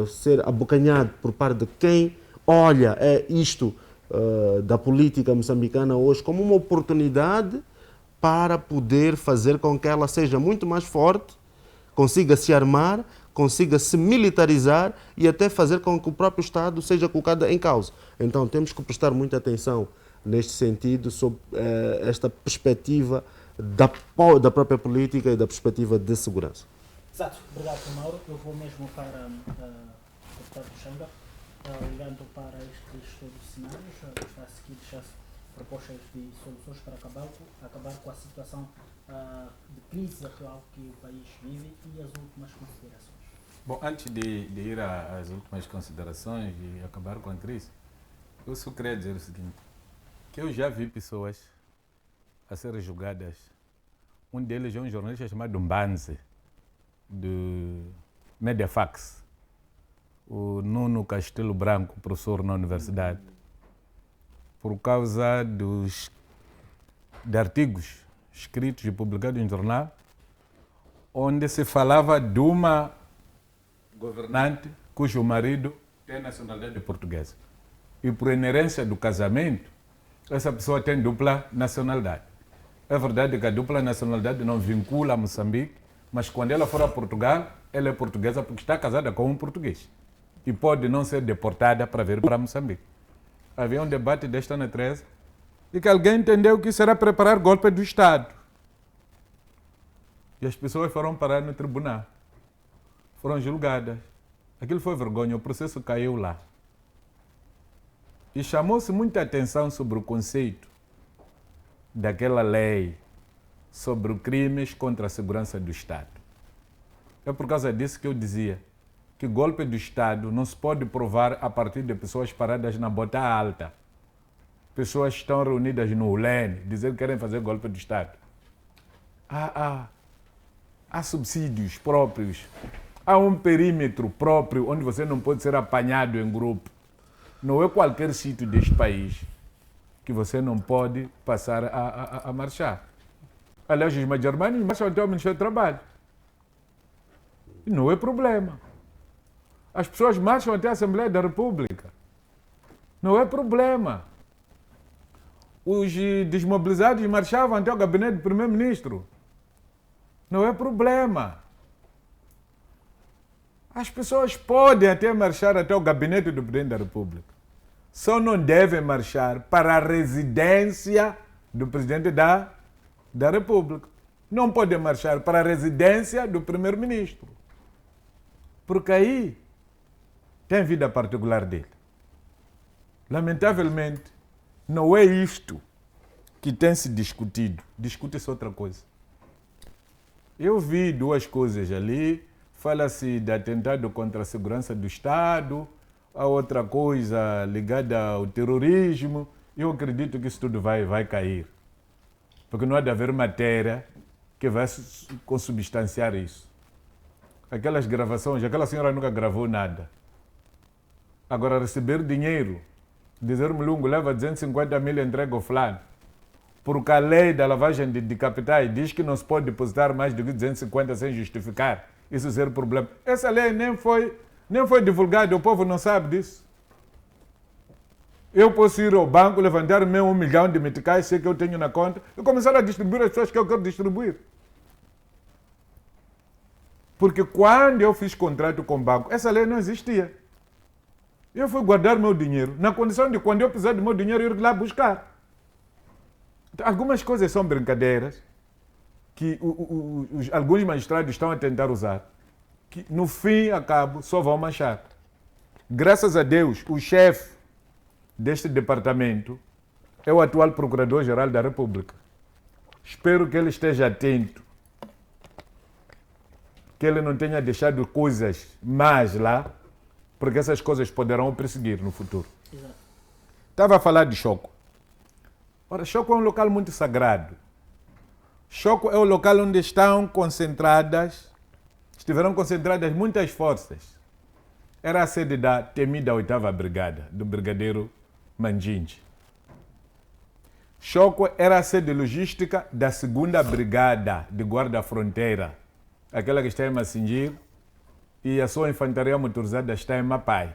ser abocanhado por parte de quem olha isto da política moçambicana hoje como uma oportunidade para poder fazer com que ela seja muito mais forte, consiga se armar, consiga se militarizar e até fazer com que o próprio Estado seja colocado em causa. Então temos que prestar muita atenção neste sentido, sob esta perspectiva da própria política e da perspectiva de segurança. Exato, obrigado, Mauro. Eu vou mesmo para o deputado Xanga, olhando para estes todos os cenários, está a seguir já propostas de soluções para acabar com a situação de crise atual que o país vive e as últimas considerações. Bom, antes de ir às últimas considerações e acabar com a crise, eu só queria dizer o seguinte, que eu já vi pessoas a serem julgadas. Um deles é um jornalista chamado Mbanze, do Mediafax, o Nuno Castelo Branco, professor na universidade, por causa de artigos escritos e publicados em jornal, onde se falava de uma governante cujo marido tem nacionalidade portuguesa. E por inerência do casamento, essa pessoa tem dupla nacionalidade. É verdade que a dupla nacionalidade não vincula a Moçambique, mas quando ela for a Portugal, ela é portuguesa porque está casada com um português. E pode não ser deportada para vir para Moçambique. Havia um debate desta natureza e que alguém entendeu que isso era preparar golpe do Estado. E as pessoas foram parar no tribunal. Foram julgadas. Aquilo foi vergonha, o processo caiu lá. E chamou-se muita atenção sobre o conceito daquela lei sobre crimes contra a segurança do Estado. É por causa disso que eu dizia que golpe do Estado não se pode provar a partir de pessoas paradas na bota alta. Pessoas que estão reunidas no ULEN, dizendo que querem fazer golpe do Estado. Há subsídios próprios. Há um perímetro próprio onde você não pode ser apanhado em grupo. Não é qualquer sítio deste país que você não pode passar a marchar. Aliás, os magermanos marcham até o Ministério do Trabalho. E não é problema. As pessoas marcham até a Assembleia da República. Não é problema. Os desmobilizados marchavam até o gabinete do Primeiro-Ministro. Não é problema. As pessoas podem até marchar até o gabinete do Presidente da República. Só não devem marchar para a residência do Presidente da República. Não podem marchar para a residência do Primeiro-Ministro. Porque aí tem vida particular dele. Lamentavelmente, não é isto que tem se discutido. Discute-se outra coisa. Eu vi duas coisas ali. Fala-se de atentado contra a segurança do Estado, a outra coisa ligada ao terrorismo. Eu acredito que isso tudo vai cair. Porque não há de haver matéria que vai consubstanciar isso. Aquelas gravações, aquela senhora nunca gravou nada. Agora, receber dinheiro, dizer Mulungu leva 250 mil e entrega ao fulano, porque a lei da lavagem de capitais diz que não se pode depositar mais do que 250 sem justificar. Isso ser problema. Essa lei nem foi divulgada, o povo não sabe disso. Eu posso ir ao banco, levantar meu 1 milhão de meticais, sei que eu tenho na conta, e começar a distribuir as pessoas que eu quero distribuir. Porque quando eu fiz contrato com o banco, essa lei não existia. Eu fui guardar meu dinheiro, na condição de quando eu precisar do meu dinheiro, eu ir lá buscar. Então, algumas coisas são brincadeiras que alguns magistrados estão a tentar usar, que no fim a cabo só vão manchar. Graças a Deus, o chefe deste departamento é o atual Procurador-Geral da República, Espero que ele esteja atento, que ele não tenha deixado coisas más lá, porque essas coisas poderão o perseguir no futuro. Exato. Estava a falar de Choco. Ora, Choco é um local muito sagrado. Choco é o local onde estiveram concentradas muitas forças. Era a sede da temida 8ª Brigada, do Brigadeiro Mandinji. Choco era a sede logística da 2ª Brigada de Guarda-Fronteira, aquela que está em Massinjir, e a sua infantaria motorizada está em Mapai.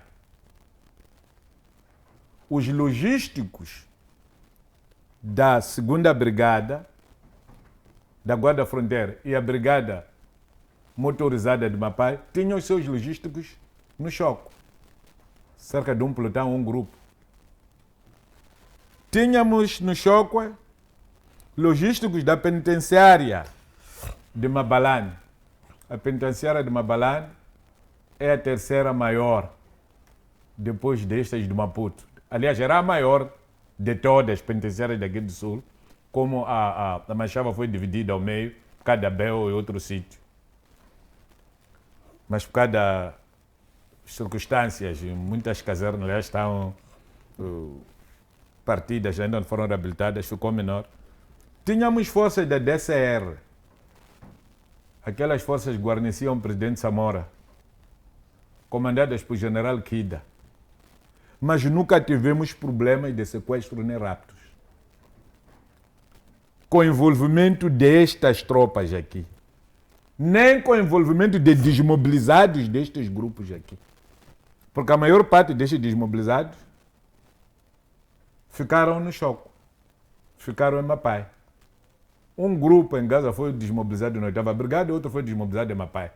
Os logísticos da 2ª Brigada da Guarda-Fronteira e a Brigada Motorizada de Mapai tinham os seus logísticos no Choco. Cerca de um pelotão, um grupo. Tínhamos no Choco logísticos da penitenciária de Mabalane. A penitenciária de Mabalane é a 3ª maior depois destas de Maputo. Aliás, era a maior de todas as penitenciárias daqui do Sul, como a Machava foi dividida ao meio, cada Bel e outro sítio. Mas por causa das circunstâncias, muitas casernas já estão partidas, ainda não foram reabilitadas, ficou menor. Tínhamos forças da DCR. Aquelas forças guarneciam o presidente Samora, comandadas por general Kida. Mas nunca tivemos problemas de sequestro nem raptos. Com o envolvimento destas tropas aqui. Nem com o envolvimento de desmobilizados destes grupos aqui. Porque a maior parte destes desmobilizados ficaram no Choco. Ficaram em Mapai. Um grupo em Gaza foi desmobilizado na 8ª Brigada e outro foi desmobilizado em Mapai.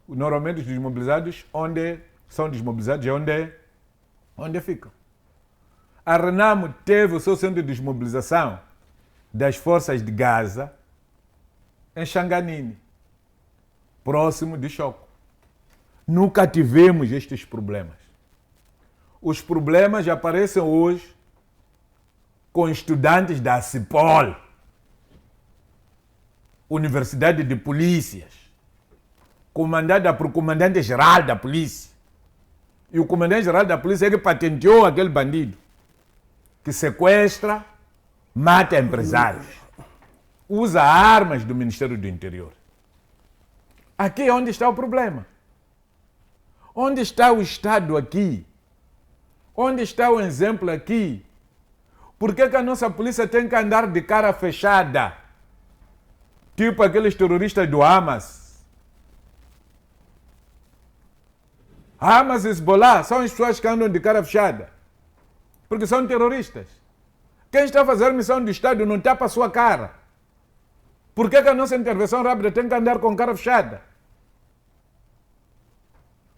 Normalmente os desmobilizados, onde são desmobilizados, é onde ficam. A Renamo teve o seu centro de desmobilização das forças de Gaza em Xanganini, próximo de Choco. Nunca tivemos estes problemas. Os problemas aparecem hoje com estudantes da CIPOL, Universidade de Polícias, comandada por comandante-geral da polícia. E o comandante-geral da polícia é que patenteou aquele bandido que sequestra, mata empresários, usa armas do Ministério do Interior. Aqui é onde está o problema. Onde está o Estado aqui? Onde está o exemplo aqui? Por que a nossa polícia tem que andar de cara fechada? Tipo aqueles terroristas do Hamas. Hamas e Hezbollah são as pessoas que andam de cara fechada. Porque são terroristas. Quem está a fazer missão do Estado não tapa a sua cara. Por que a nossa intervenção rápida tem que andar com cara fechada?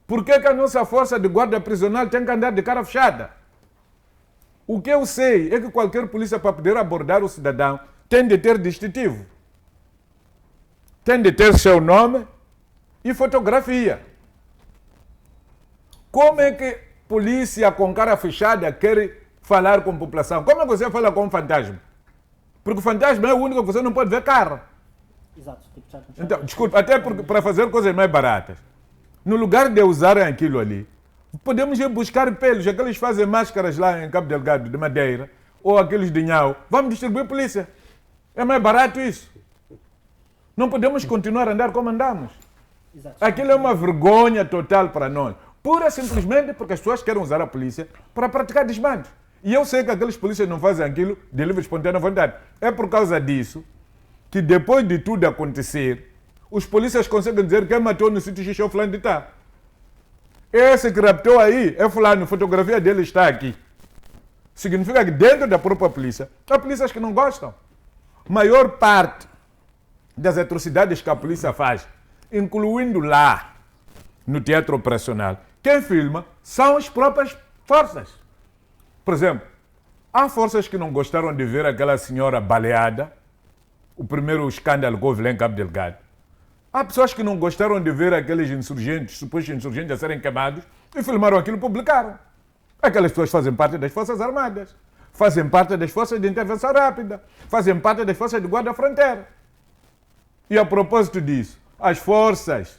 Por que a nossa força de guarda prisional tem que andar de cara fechada? O que eu sei é que qualquer polícia, para poder abordar o cidadão, tem de ter distintivo. Tem de ter seu nome e fotografia. Como é que polícia com cara fechada quer falar com a população? Como é que você fala com um fantasma? Porque o fantasma é o único que você não pode ver cara. Exato. Então, desculpa, até para fazer coisas mais baratas. No lugar de usarem aquilo ali, podemos ir buscar pelos, aqueles que fazem máscaras lá em Cabo Delgado, de madeira, ou aqueles de Nhau. Vamos distribuir polícia. É mais barato isso. Não podemos continuar a andar como andamos. Exato. Aquilo é uma vergonha total para nós. Pura simplesmente porque as pessoas querem usar a polícia para praticar desmandos. E eu sei que aqueles polícias não fazem aquilo de livre e espontânea vontade. É por causa disso que depois de tudo acontecer, os polícias conseguem dizer quem matou no sítio X é o fulano de tal. Esse que raptou aí é fulano, a fotografia dele está aqui. Significa que dentro da própria polícia, há polícias que não gostam. Maior parte das atrocidades que a polícia faz, incluindo lá, no teatro operacional, quem filma são as próprias forças. Por exemplo, há forças que não gostaram de ver aquela senhora baleada, o primeiro escândalo que houve lá em Cabo Delgado. Há pessoas que não gostaram de ver aqueles insurgentes, supostos insurgentes a serem queimados, e filmaram aquilo e publicaram. Aquelas pessoas fazem parte das Forças Armadas. fazem parte das forças de intervenção rápida, fazem parte das forças de guarda-fronteira. E a propósito disso, as forças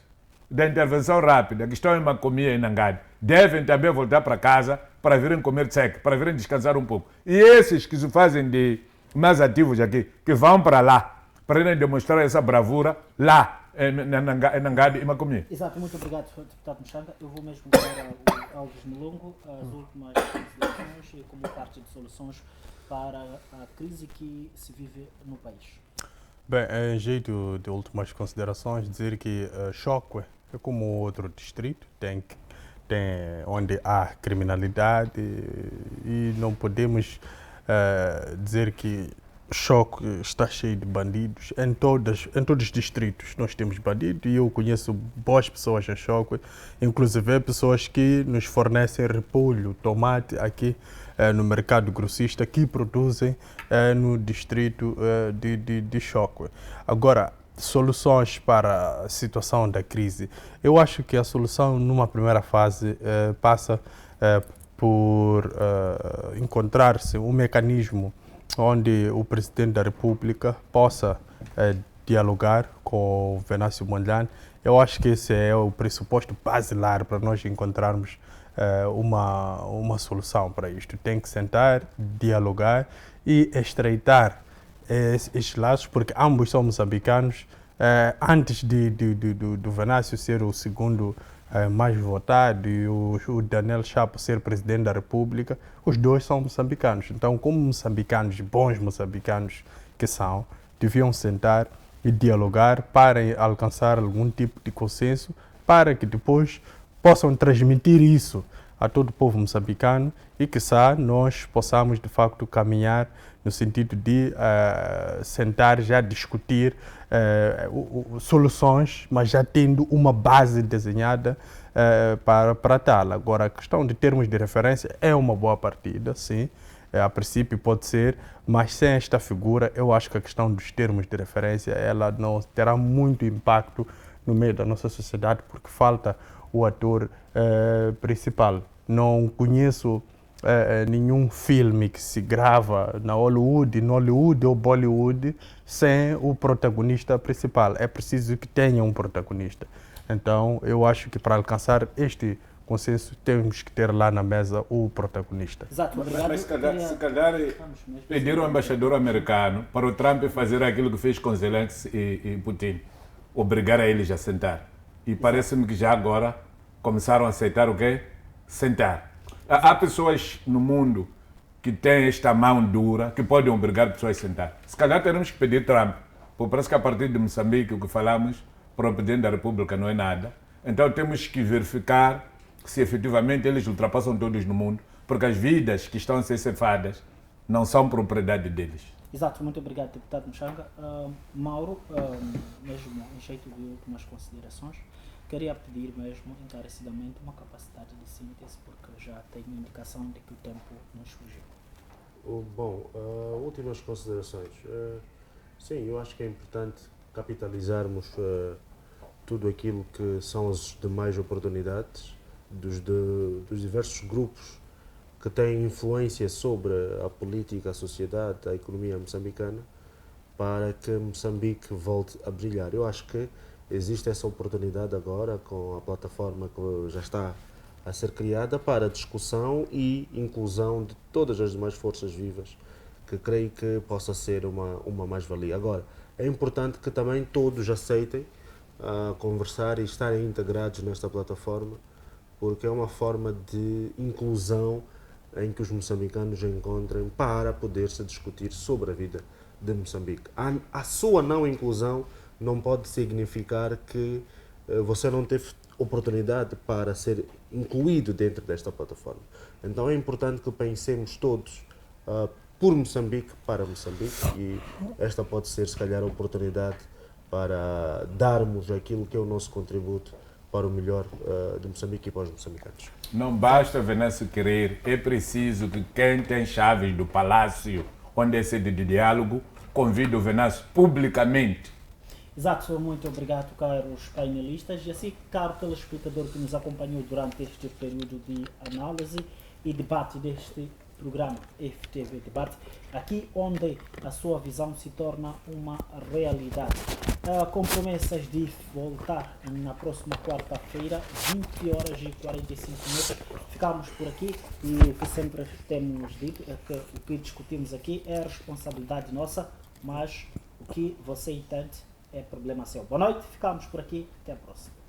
da intervenção rápida que estão em Macomia e Nangade devem também voltar para casa para virem comer tsek, para virem descansar um pouco. E esses que se fazem de mais ativos aqui, que vão para lá, para irem demonstrar essa bravura lá, em Nangade e Macomia. Exato, muito obrigado, deputado Mushanga. Eu vou mesmo para o Alves Melongo, as últimas considerações e como parte de soluções para a crise que se vive no país. Bem, em jeito de últimas considerações, dizer que Choque é como outro distrito, tem onde há criminalidade e não podemos dizer que Choque está cheio de bandidos. Em todos os distritos nós temos bandidos e eu conheço boas pessoas em Choque, inclusive pessoas que nos fornecem repolho, tomate aqui no mercado grossista que produzem no distrito de Choque. Agora, soluções para a situação da crise. Eu acho que a solução numa primeira fase passa por encontrar-se um mecanismo onde o Presidente da República possa dialogar com o Venâncio Mondlane. Eu acho que esse é o pressuposto basilar para nós encontrarmos uma solução para isto. Tem que sentar, dialogar e estreitar estes laços, porque ambos são moçambicanos. Antes do Venâncio ser o segundo mais votado e o Daniel Chapo ser presidente da República, os dois são moçambicanos. Então, como moçambicanos, bons moçambicanos que são, deviam sentar e dialogar para alcançar algum tipo de consenso, para que depois possam transmitir isso a todo o povo moçambicano e, quiçá, nós possamos, de facto, caminhar no sentido de sentar, já discutir soluções, mas já tendo uma base desenhada para tal. Agora, a questão de termos de referência é uma boa partida, sim, a princípio pode ser, mas sem esta figura, eu acho que a questão dos termos de referência, ela não terá muito impacto no meio da nossa sociedade, porque falta o ator principal. Não conheço nenhum filme que se grava na Hollywood, Nollywood ou Bollywood sem o protagonista principal. É preciso que tenha um protagonista. Então, eu acho que para alcançar este consenso, temos que ter lá na mesa o protagonista. Exato, obrigado. Mas se calhar pedir ao embaixador americano para o Trump fazer aquilo que fez com Zelensky e Putin, obrigar a eles a sentar. E parece-me que já agora começaram a aceitar o quê? Sentar. Há pessoas no mundo que têm esta mão dura, que podem obrigar pessoas a sentar. Se calhar teremos que pedir Trump, porque parece que a partir de Moçambique, o que falamos para o Presidente da República não é nada. Então temos que verificar se efetivamente eles ultrapassam todos no mundo, porque as vidas que estão a ser cefadas não são propriedade deles. Exato, muito obrigado, deputado Mushanga. Mauro, mesmo em jeito de últimas considerações, queria pedir mesmo encarecidamente uma capacidade de síntese, porque já tenho indicação de que o tempo nos fugiu. Bom, últimas considerações. Sim, eu acho que é importante capitalizarmos tudo aquilo que são as demais oportunidades dos diversos grupos que têm influência sobre a política, a sociedade, a economia moçambicana, para que Moçambique volte a brilhar. Eu acho que existe essa oportunidade agora com a plataforma que já está a ser criada para discussão e inclusão de todas as demais forças vivas, que creio que possa ser uma mais-valia. Agora, é importante que também todos aceitem conversar e estarem integrados nesta plataforma, porque é uma forma de inclusão em que os moçambicanos encontrem para poder se discutir sobre a vida de Moçambique. A sua não inclusão não pode significar que você não teve oportunidade para ser incluído dentro desta plataforma. Então é importante que pensemos todos por Moçambique, para Moçambique, e esta pode ser, se calhar, a oportunidade para darmos aquilo que é o nosso contributo para o melhor de Moçambique e para os moçambicanos. Não basta Venâncio querer, é preciso que quem tem chaves do palácio, onde é sede de diálogo, convide o Venâncio publicamente. Exato, muito obrigado, caros painelistas, e assim, caro telespectador que nos acompanhou durante este período de análise e debate deste programa FTV Debate, aqui onde a sua visão se torna uma realidade. Com promessas de voltar na próxima quarta-feira, 20 horas e 45 minutos. Ficamos por aqui e o que sempre temos dito é que o que discutimos aqui é responsabilidade nossa, mas o que você entende é problema seu. Boa noite, ficamos por aqui, até a próxima.